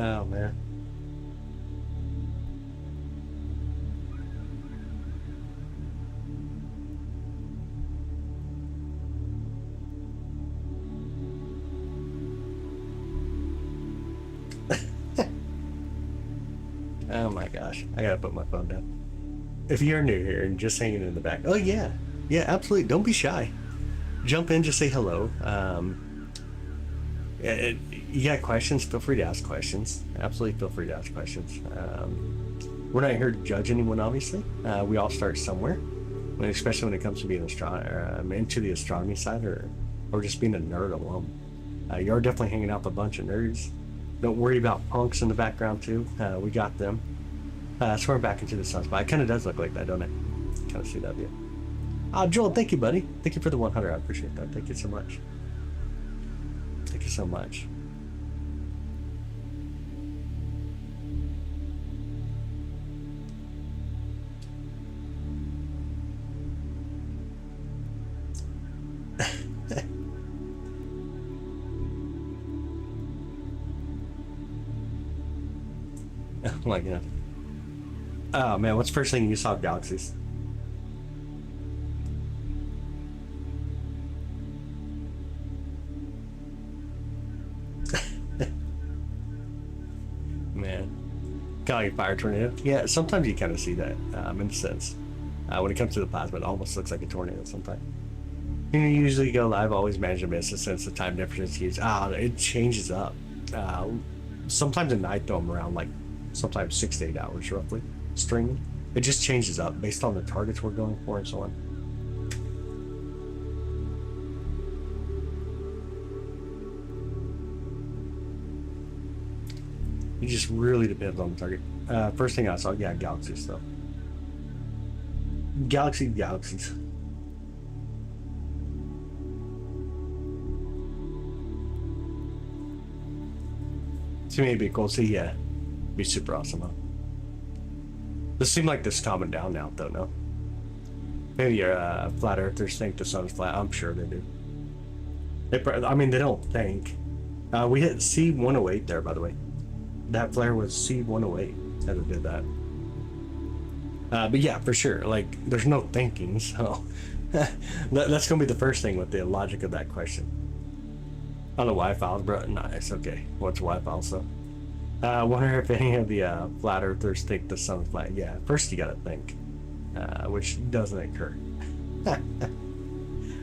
Oh man. Oh my gosh, I gotta put my phone down. If you're new here and just hanging in the back, oh yeah, absolutely. Don't be shy. Jump in, just say hello. You got questions? Feel free to ask questions. Absolutely, feel free to ask questions. We're not here to judge anyone, obviously. We all start somewhere, especially when it comes to being into the astronomy side or or just being a nerd alone. You're definitely hanging out with a bunch of nerds. Don't worry about punks in the background too. We got them. So we're back into the sunspot. It kind of does look like that, don't it? Kind of see that view. Joel, thank you, buddy. Thank you for the 100. I appreciate that. Thank you so much. Thank you so much. Oh my god. Oh man, what's the first thing you saw of galaxies? Man. Kind of like a fire tornado. Yeah, sometimes you kind of see that, in a sense. When it comes to the plasma, it almost looks like a tornado sometimes. You usually go live, always manage to miss it since the time difference is huge. It changes up. Sometimes at night, though, I'm around like sometimes 6 to 8 hours roughly streaming. It just changes up based on the targets we're going for and so on. It just really depends on the target. First thing I saw, yeah, galaxies though. Galaxies. To me, it'd be cool. See, yeah, be super awesome, huh? This seems like this calming down now, though, no? Maybe your flat earthers think the sun's flat. I'm sure they do. I mean, they don't think. We hit C108 there, by the way. That flare was C108 as it did that. But yeah, for sure. Like, there's no thinking, so that's gonna be the first thing with the logic of that question. On the Y-files, bro. Nice. Okay. What's Y-files, so? Wonder if any of the flat earthers think the sun's flat. Yeah, first you gotta think, which doesn't occur.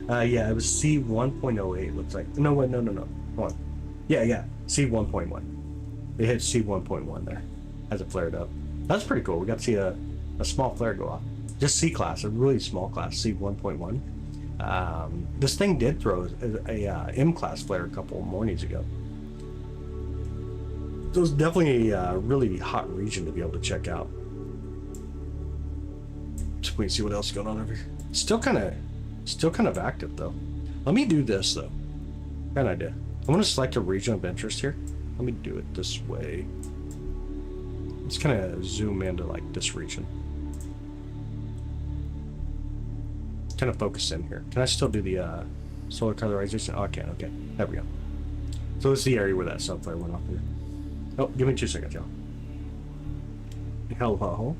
Yeah, it was C1.08. Looks like. No, wait, no. Hold on. Yeah. C1.1. They hit C1.1 there as it flared up. That's pretty cool. We got to see a small flare go off. Just C class, a really small class, C1.1. This thing did throw a M class flare a couple mornings ago. So it was definitely a really hot region to be able to check out. So we can see what else is going on over here. Still kind of active though. Let me do this though. Got an idea. I'm going to select a region of interest here. Let me do it this way. Let's kind of zoom into like this region. Kind of focus in here. Can I still do the solar colorization? Oh, I can. Okay, there we go. So this is the area where that subflare went off here. Oh, give me 2 seconds, y'all. Hello.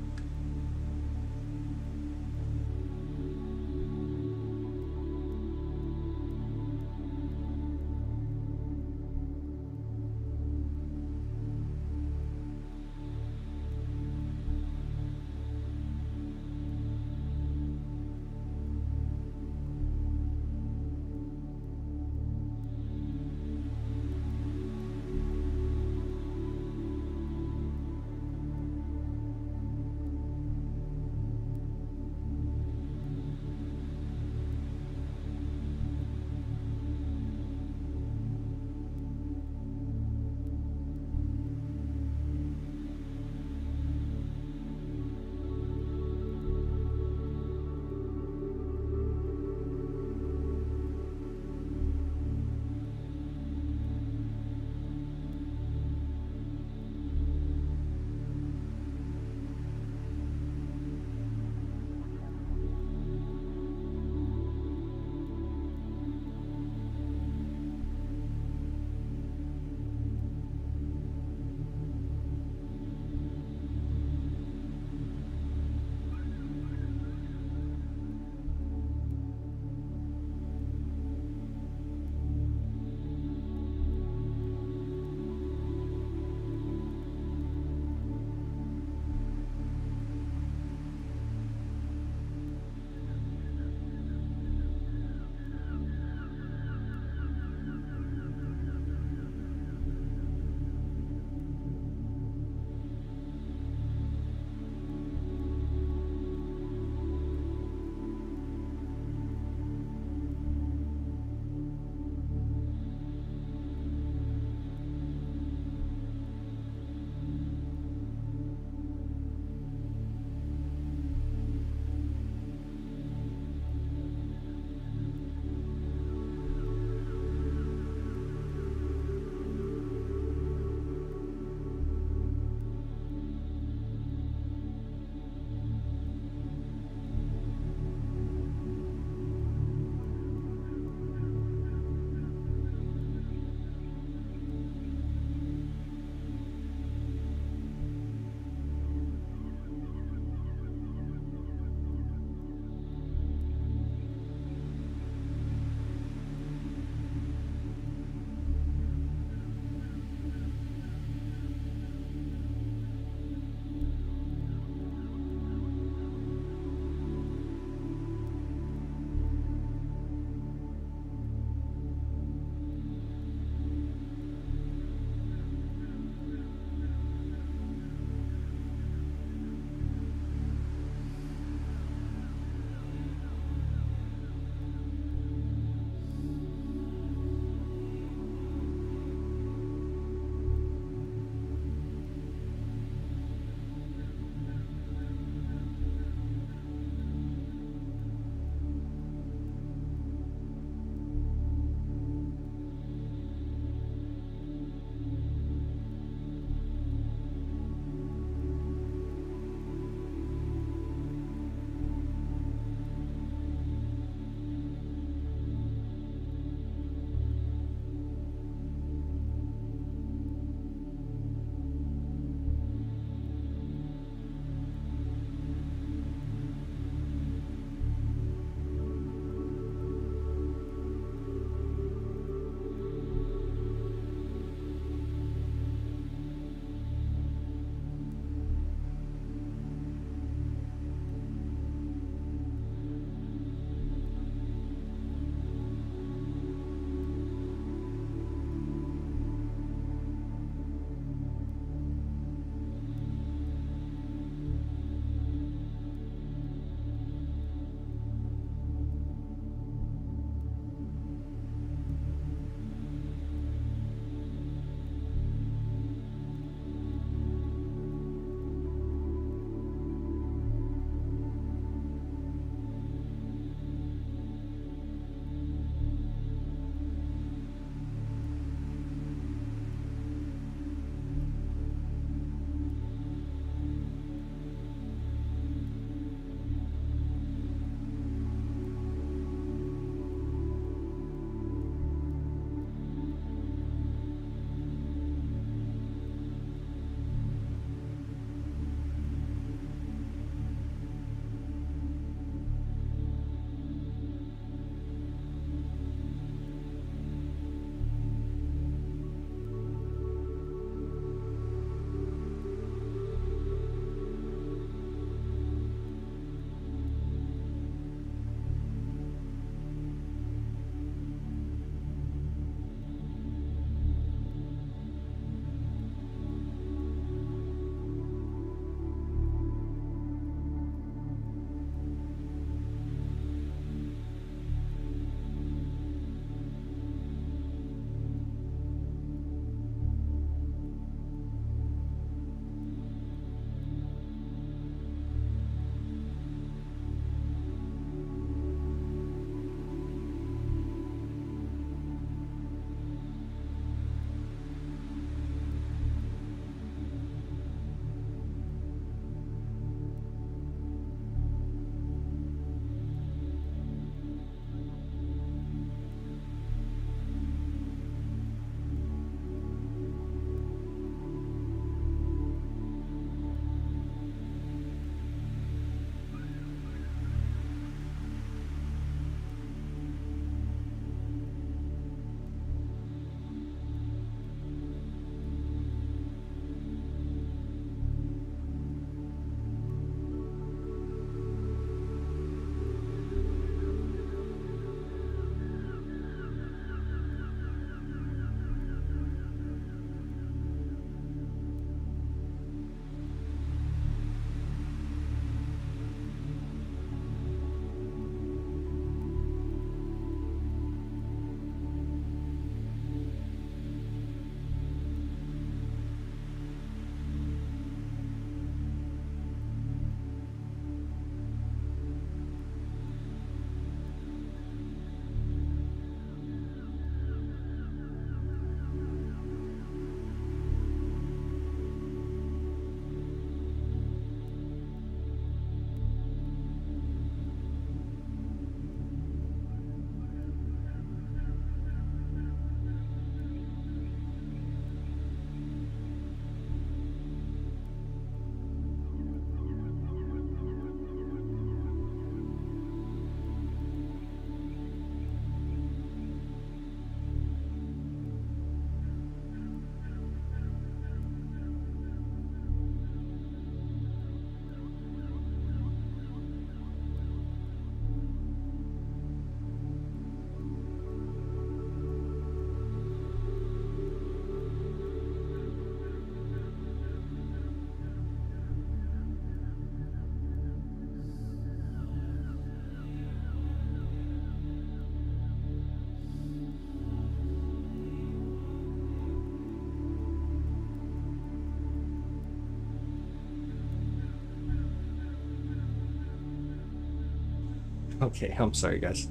Okay, I'm sorry, guys.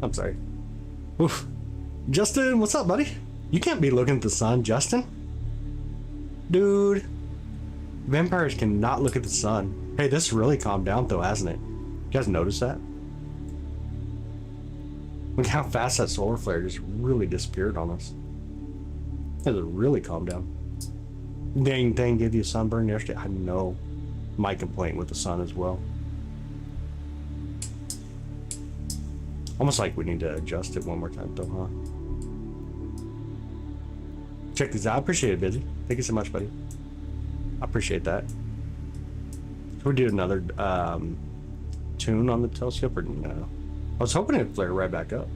I'm sorry. Oof. Justin, what's up, buddy? You can't be looking at the sun, Justin. Dude. Vampires cannot look at the sun. Hey, this really calmed down, though, hasn't it? You guys notice that? Look how fast that solar flare just really disappeared on us. It really calmed down. Dang thing gave you a sunburn yesterday. I know. My complaint with the sun as well. Almost like we need to adjust it one more time though, huh? Check these out. I appreciate it, Busy. Thank you so much, buddy. I appreciate that. Should we do another tune on the telescope or no? I was hoping it'd flare right back up.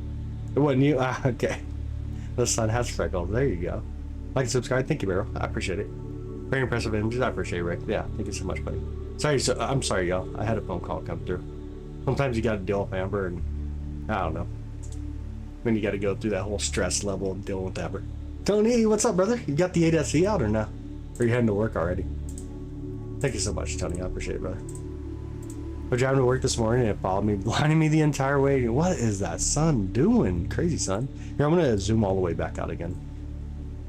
It wasn't you? Okay. The sun has freckles. There you go. Like and subscribe. Thank you, Barrow. I appreciate it. Very impressive images. I appreciate it, Rick. Yeah, thank you so much, buddy. Sorry, I'm sorry, y'all. I had a phone call come through. Sometimes you gotta deal with Amber and I don't know. Then you gotta go through that whole stress level of dealing with Amber. Tony, what's up, brother? You got the 8SE out or no? Or are you heading to work already? Thank you so much, Tony. I appreciate it, brother. I was driving to work this morning and it followed me, blinding me the entire way. What is that sun doing? Crazy sun. Here, I'm gonna zoom all the way back out again.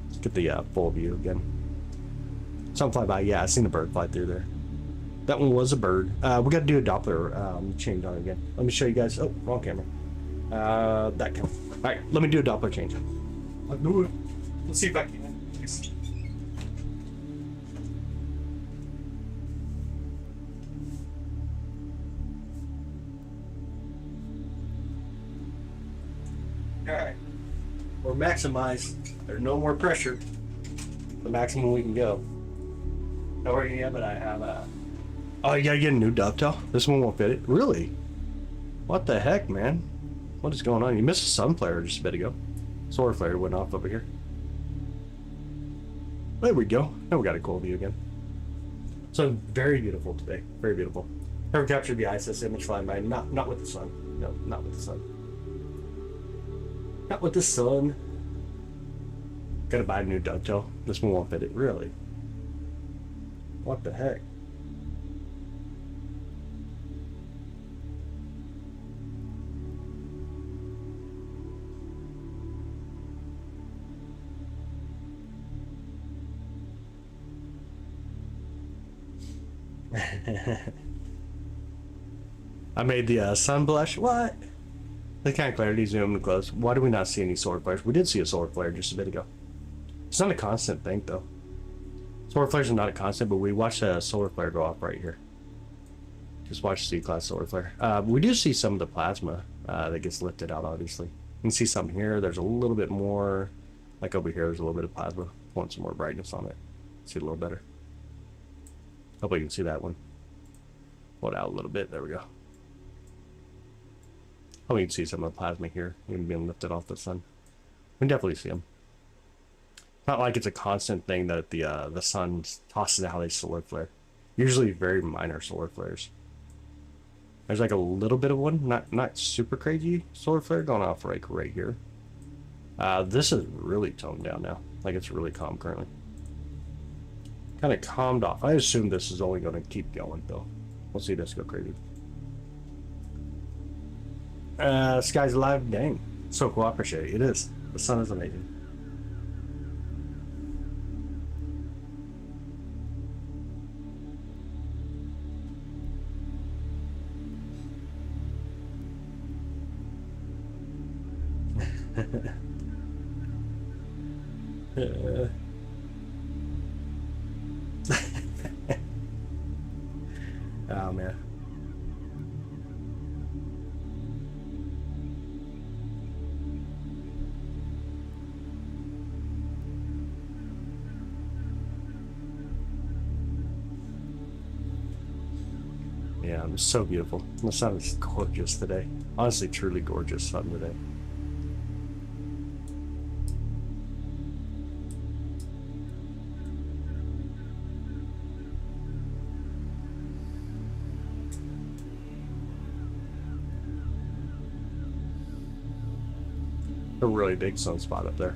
Let's get the full view again. Something fly by. Yeah, I seen a bird fly through there. That one was a bird. We got to do a Doppler change on it again. Let me show you guys. Oh, wrong camera. That camera. All right, let me do a Doppler change. Let's do it. Let's see if I can. All right, we're maximized. There's no more pressure. The maximum we can go. Don't worry, yeah, but I have a. Oh, you gotta get a new dovetail? This one won't fit it? Really? What the heck, man? What is going on? You missed a sun flare just a bit ago. Solar flare went off over here. There we go. Now we got a cool view again. So very beautiful today. Very beautiful. Never captured the ISIS image flying by. Not with the sun. No, not with the sun. Not with the sun. Gotta buy a new dovetail. This one won't fit it. Really? What the heck? I made the sun blush. What? The kind of clarity, zoom and close. Why do we not see any solar flares? We did see a solar flare just a bit ago. It's not a constant thing though. Solar flares are not a constant, but we watched a solar flare go off right here. Just watch C-class solar flare. We do see some of the plasma that gets lifted out, obviously. You can see some here. There's a little bit more, like over here, there's a little bit of plasma. Want some more brightness on it. See it a little better. Hopefully you can see that one. Pull it out a little bit. There we go. Oh, you can see some of the plasma here, even being lifted off the sun. We can definitely see them. Not like it's a constant thing that the sun tosses out a solar flare. Usually very minor solar flares. There's like a little bit of one, not super crazy solar flare going off right here. This is really toned down now. Like it's really calm currently. Kind of calmed off. I assume this is only going to keep going though. We'll see this go crazy. Sky's alive. Dang, so cool. I appreciate it. It is. The sun is amazing. Oh man. Yeah, it's so beautiful. The sun is gorgeous today. Honestly, truly gorgeous sun today. A really big sunspot up there.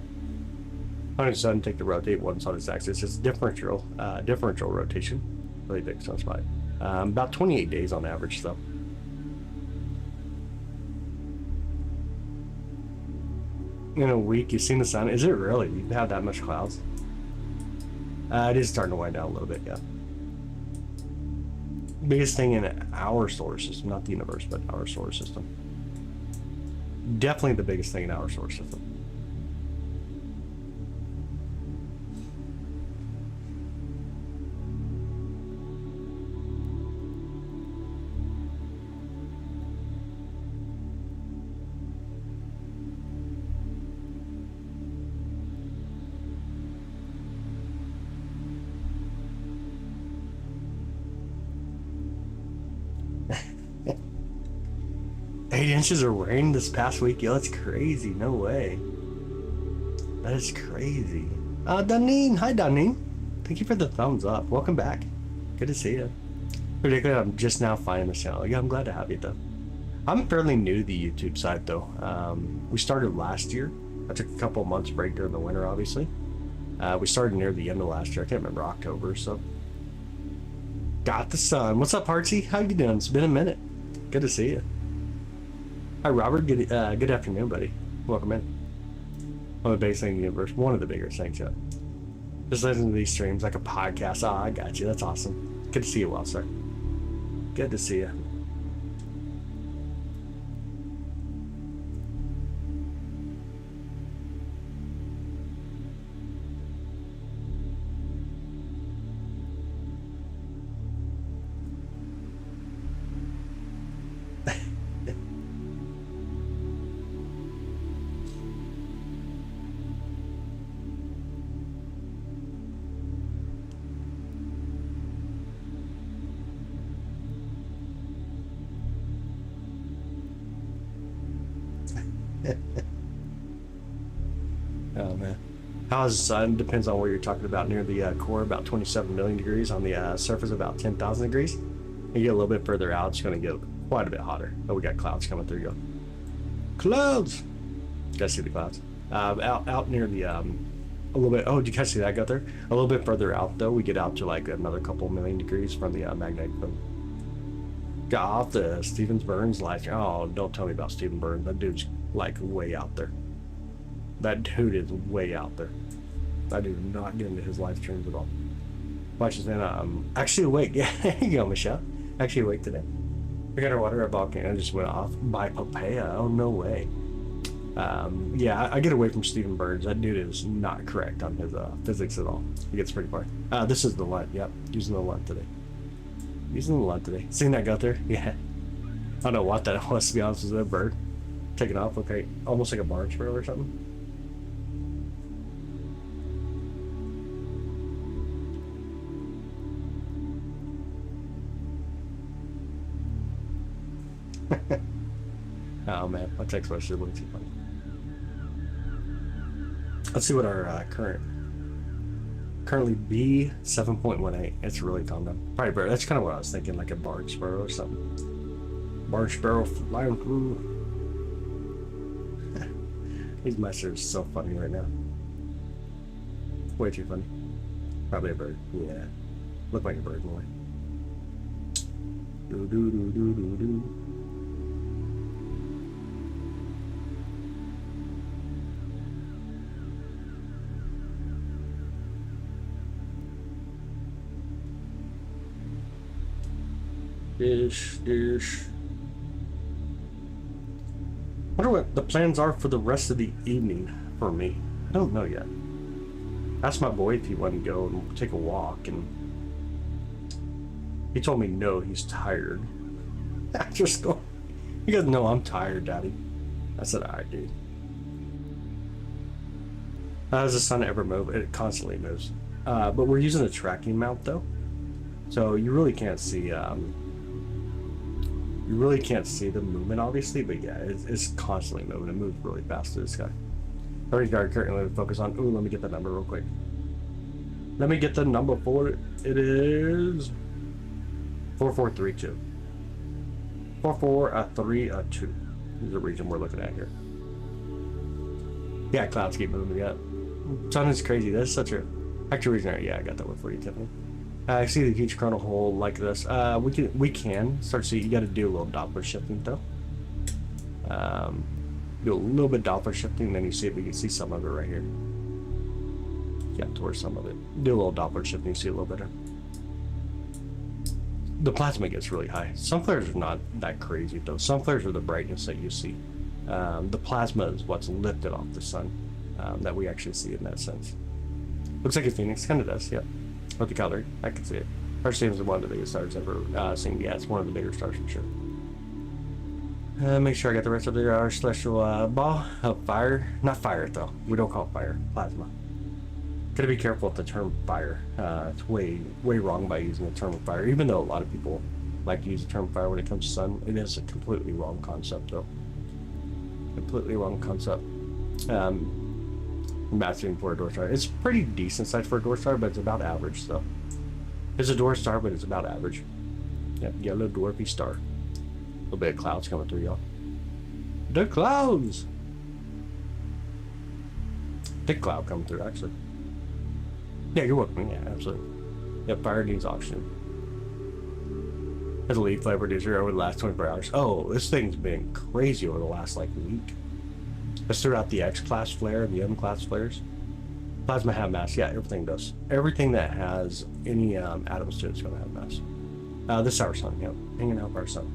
On its sun, take the rotate once on its axis. It's differential rotation. Really big sunspot. About 28 days on average, though. in a week you've seen the sun. Is it really? You have that much clouds? It is starting to wind down a little bit, yeah. Biggest thing in our solar system, not the universe, but our solar system. Definitely the biggest thing in our solar system. Eight inches of rain this past week. Yo, that's crazy. No way. That is crazy. Danine. Hi, Danine. Thank you for the thumbs up. Welcome back. Good to see you. Particularly, I'm just now finding this channel. Yeah, I'm glad to have you, though. I'm fairly new to the YouTube side, though. We started last year. I took a couple of months break during the winter, obviously. We started near the end of last year. I can't remember, October, so. Got the sun. What's up, Hartsy? How you doing? It's been a minute. Good to see you. Hi, Robert. Good afternoon, buddy. Welcome in. One of the biggest things in the universe. One of the bigger things, yeah. Just listening to these streams like a podcast. Oh, I got you. That's awesome. Good to see you, well, sir. Good to see you. Oh man, how's the sun? Depends on where you're talking about. Near the core, about 27 million degrees. On the surface, about 10,000 degrees. You get a little bit further out, it's going to get quite a bit hotter. Oh, we got clouds coming through. Go clouds. You guys see the clouds? Out near the a little bit. Oh, did you guys see that go there? A little bit further out though, we get out to like another couple million degrees from the magnetic field. Got off the Steven Burns life. Oh, don't tell me about Steven Burns. That dude's like way out there. That dude is way out there. I do not get into his live streams at all. Watch this, man. I'm actually awake. Yeah, there you go, Michelle. Actually awake today. I got our water at volcano just went off by papaya. Oh, no way. Yeah, I get away from Steven Burns. That dude is not correct on his physics at all. He gets pretty far. This is the Lunt. Yep, using the Lunt today. Using the Lunt today. Seen that go there? Yeah. I don't know what that was, to be honest with you. A bird taking off. Okay, almost like a barn sparrow or something. Oh man, my text message is way too funny. Let's see what our currently B7.18. It's really calm down. Probably bird. That's kind of what I was thinking, like a barn sparrow or something. Barn sparrow flying through. These messages are so funny right now. Way too funny. Probably a bird. Yeah, look like a bird in a way. Do do do do do do. Dish. Wonder what the plans are for the rest of the evening for me. I don't know yet. Asked my boy if he wanted to go and take a walk, and he told me no, he's tired. I just go, you guys know I'm tired, Daddy. I said, alright, dude. How does the sun ever move? It constantly moves. But we're using a tracking mount though, so you really can't see. You really can't see the movement, obviously, but yeah, it's constantly moving. It moves really fast through the sky. Currently focus on. Ooh, let me get the number real quick. Let me get the number for it. It is 4432. 44332 is the region we're looking at here. Yeah, clouds keep moving. Yeah, sun is crazy. That's such a actual reason. Yeah, I got that one for you, Tiffany. I see the huge coronal hole like this. We can start to see. You got to do a little Doppler shifting though. Do a little bit Doppler shifting, and then you see it. We can see some of it right here. Yeah, towards some of it. Do a little Doppler shifting, you see a little better. The plasma gets really high. Some flares are not that crazy though. Some flares are the brightness that you see. The plasma is what's lifted off the sun that we actually see in that sense. Looks like a phoenix, kind of does, yeah. With the color, I can see it. Our seems one of the biggest stars ever seen. Yeah, it's one of the bigger stars for sure. Make sure I got the rest of our celestial ball of fire. Not fire though. We don't call it fire. Plasma. Gotta be careful with the term fire. It's way wrong by using the term fire. Even though a lot of people like to use the term fire when it comes to sun, it is a completely wrong concept though. Completely wrong concept. Matching for a door star. It's pretty decent size for a door star, but it's about average so. It's a door star, but it's about average. Yep, yellow dwarfy star. A little bit of clouds coming through, y'all. The clouds! Thick cloud coming through, actually. Yeah, you're welcome. Yeah, absolutely. Yep, fire needs oxygen. Has a lead flare producer over the last 24 hours. Oh, this thing's been crazy over the last, like, week. Let's throw out the X-class flare and the M-class flares. Plasma have mass. Yeah, everything does. Everything that has any atoms to it is going to have mass. This is our sun, yep. Hanging out by our sun.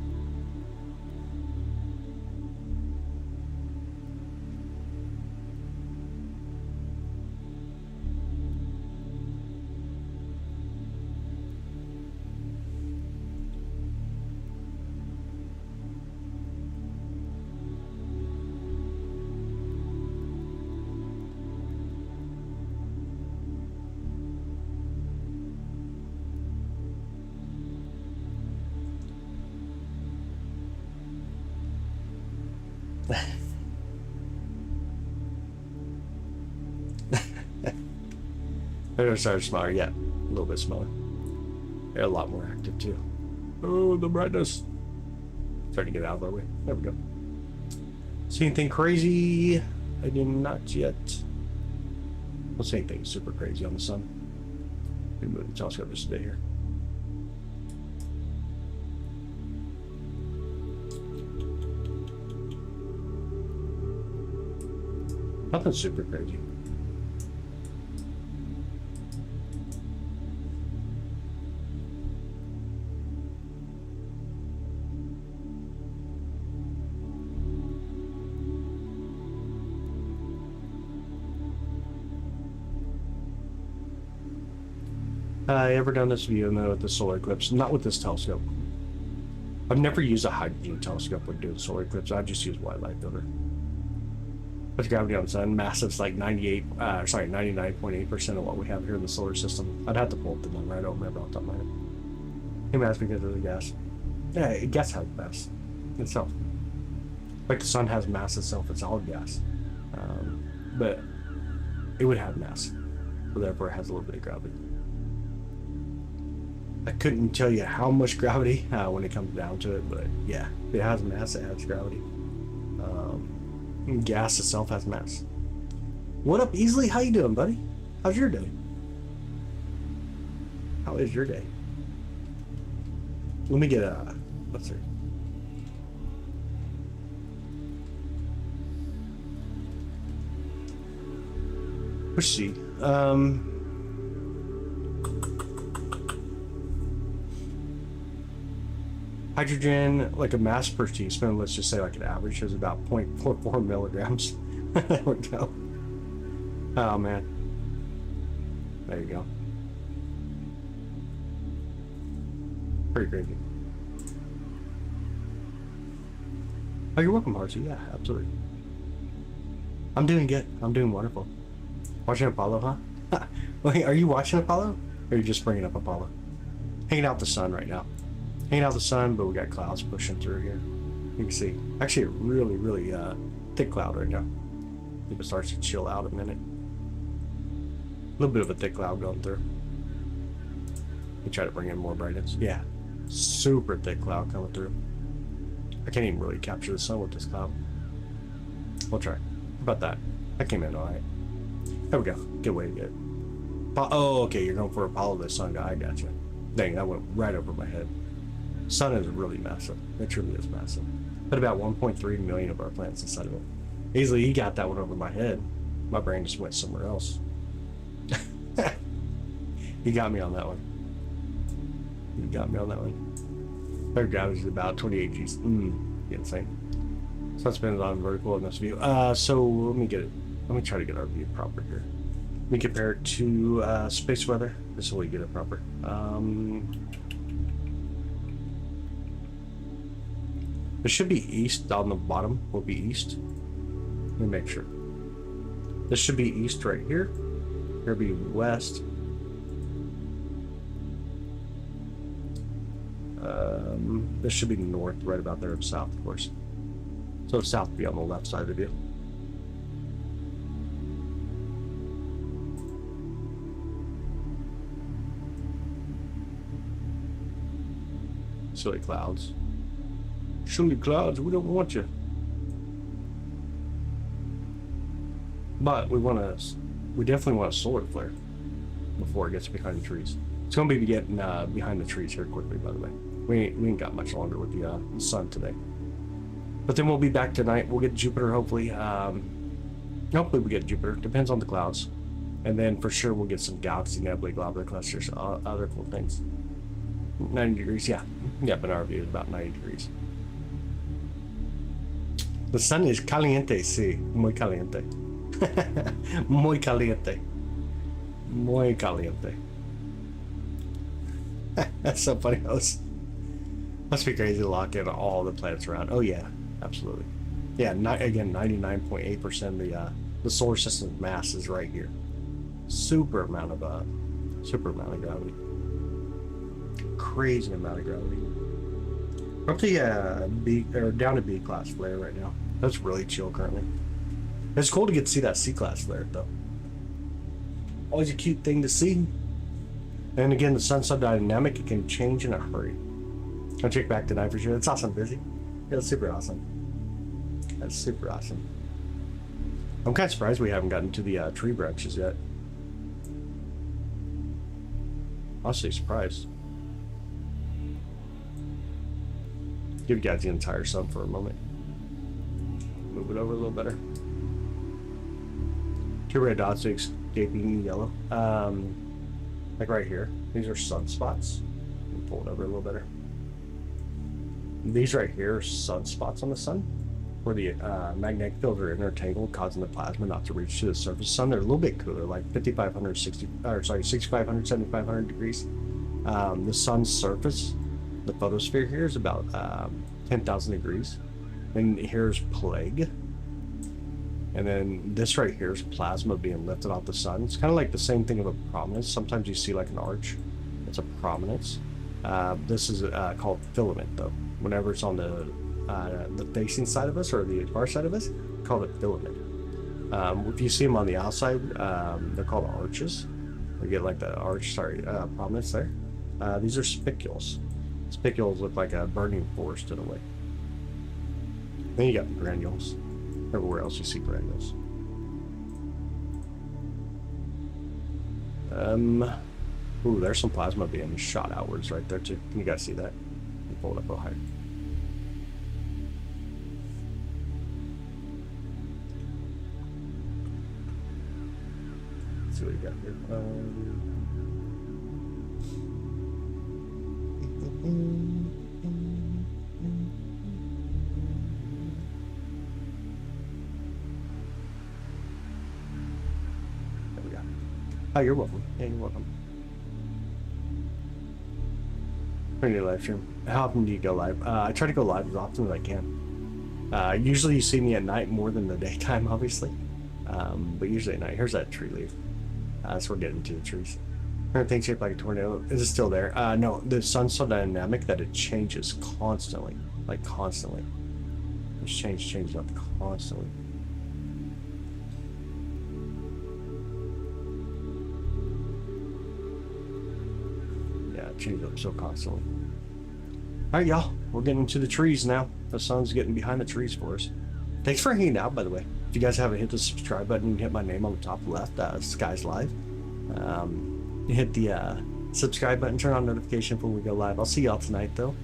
They're starting smaller, yeah, a little bit smaller. They're a lot more active too. Oh, the brightness. Starting to get out of our way. There we go. See anything crazy? I did not yet. Don't see anything super crazy on the sun. Let me move the telescope just a bit here. Nothing super crazy. I ever done this view with the solar eclipse? Not with this telescope. I've never used a hydrogen telescope when doing solar eclipse. I just use white light filter. What's gravity on the sun? Massive's like 99.8% of what we have here in the solar system. I'd have to pull up the number. I don't remember off the top of my head. Hey, mass because of the gas. Yeah, gas has mass itself. Like the sun has mass itself. It's all gas, but it would have mass, so therefore it has a little bit of gravity. I couldn't tell you how much gravity when it comes down to it, but yeah, if it has mass, it has gravity. Gas itself has mass. What up, Easily? How you doing, buddy? How's your day? How is your day? Let me get a... Let's see. Let's see. Hydrogen, like a mass per teaspoon, let's just say like an average is about 0.44 milligrams. There we go. Oh man. There you go. Pretty crazy. Oh, you're welcome, Marcy. Yeah, absolutely. I'm doing good. I'm doing wonderful. Watching Apollo, huh? Wait, are you watching Apollo? Or are you just bringing up Apollo? Hanging out the sun right now. Hanging out the sun, but we got clouds pushing through here. You can see. Actually, a really thick cloud right now. I think it starts to chill out a minute. A little bit of a thick cloud going through. We try to bring in more brightness. Yeah, super thick cloud coming through. I can't even really capture the sun with this cloud. We'll try. How about that? That came in alright. There we go. Good way to get it. Oh, okay, you're going for Apollo the sun guy. I gotcha. Dang, that went right over my head. Sun is really massive. It truly is massive. But about 1.3 million of our planets inside of it. Easily, he got that one over my head. My brain just went somewhere else. He got me on that one. He got me on that one. Their gravity is about 28 Gs. Insane. So that's been on vertical in this view. So let me get it. Let me try to get our view proper here. Let me compare it to space weather. This is how we get it proper. It should be east on the bottom. Will be east. Let me make sure. This should be east right here. Here be west. This should be north, right about there, and south, of course. So south would be on the left side of the view. Silly clouds. Silly clouds, we don't want you. But we definitely want a solar flare before it gets behind the trees. It's going to be getting behind the trees here quickly, by the way. We ain't got much longer with the sun today. But then we'll be back tonight. We'll get Jupiter, hopefully. Hopefully we get Jupiter. Depends on the clouds. And then for sure we'll get some galaxy nebulae, globular clusters, other cool things. 90 degrees, yeah. Yeah, but our view is about 90 degrees. The sun is caliente, sí. Muy caliente. Muy caliente. Muy caliente. That's so funny. Must be crazy to lock in all the planets around. Oh yeah, absolutely. Yeah, again, 99.8% the solar system's mass is right here. Super amount of gravity. Crazy amount of gravity. We're up to B or down to B class flare right now. That's really chill currently. It's cool to get to see that C class flare though. Always a cute thing to see. And again, the sun's so dynamic it can change in a hurry. I'll check back tonight for sure. It's awesome, busy. Yeah, it's super awesome. That's super awesome. I'm kind of surprised we haven't gotten to the tree branches yet. Honestly surprised. Give you guys the entire sun for a moment. Move it over a little better. Two red dots escaping yellow. Like right here. These are sunspots. Pull it over a little better. These right here are sunspots on the sun, where the magnetic fields are intertangled, causing the plasma not to reach to the surface of the sun. They're a little bit cooler, like 6,500, 7,500 degrees. The sun's surface, the photosphere here, is about 10,000 degrees. And here's plague. And then this right here is plasma being lifted off the sun. It's kind of like the same thing of a prominence. Sometimes you see like an arch. It's a prominence. This is called filament, though. Whenever it's on the facing side of us or the far side of us, we call it filament. If you see them on the outside, they're called arches. We get like the arch, prominence there. These are spicules. Spicules look like a burning forest in a way. Then you got the granules. Everywhere else you see granules. Ooh, there's some plasma being shot outwards right there too. Can you guys see that? Let me pull it up a little higher. Let's see what you got here. There we go. Oh, you're welcome. Yeah, you're welcome. Pretty live stream. How often do you go live? I try to go live as often as I can. Usually you see me at night more than the daytime, obviously. But usually at night. Here's that tree leaf. So we're getting to the trees. Everything's shaped like a tornado. Is it still there? No, the sun's so dynamic that it changes constantly. Like constantly. It's changes up constantly. Change up so constantly. All right, y'all, we're getting into the trees now. The sun's getting behind the trees for us. Thanks for hanging out, by the way. If you guys haven't hit the subscribe button, you can hit my name on the top left, Sky's Live. Hit the subscribe button, turn on notification when we go live. I'll see y'all tonight, though.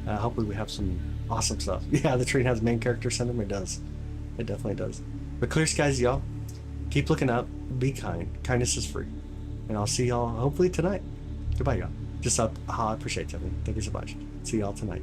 Hopefully we have some awesome stuff. Yeah, the train has main character syndrome. It does. It definitely does. But clear skies, y'all. Keep looking up. Be kind. Kindness is free. And I'll see y'all hopefully tonight. Goodbye, y'all. Just I appreciate you. Thank you so much. See y'all tonight.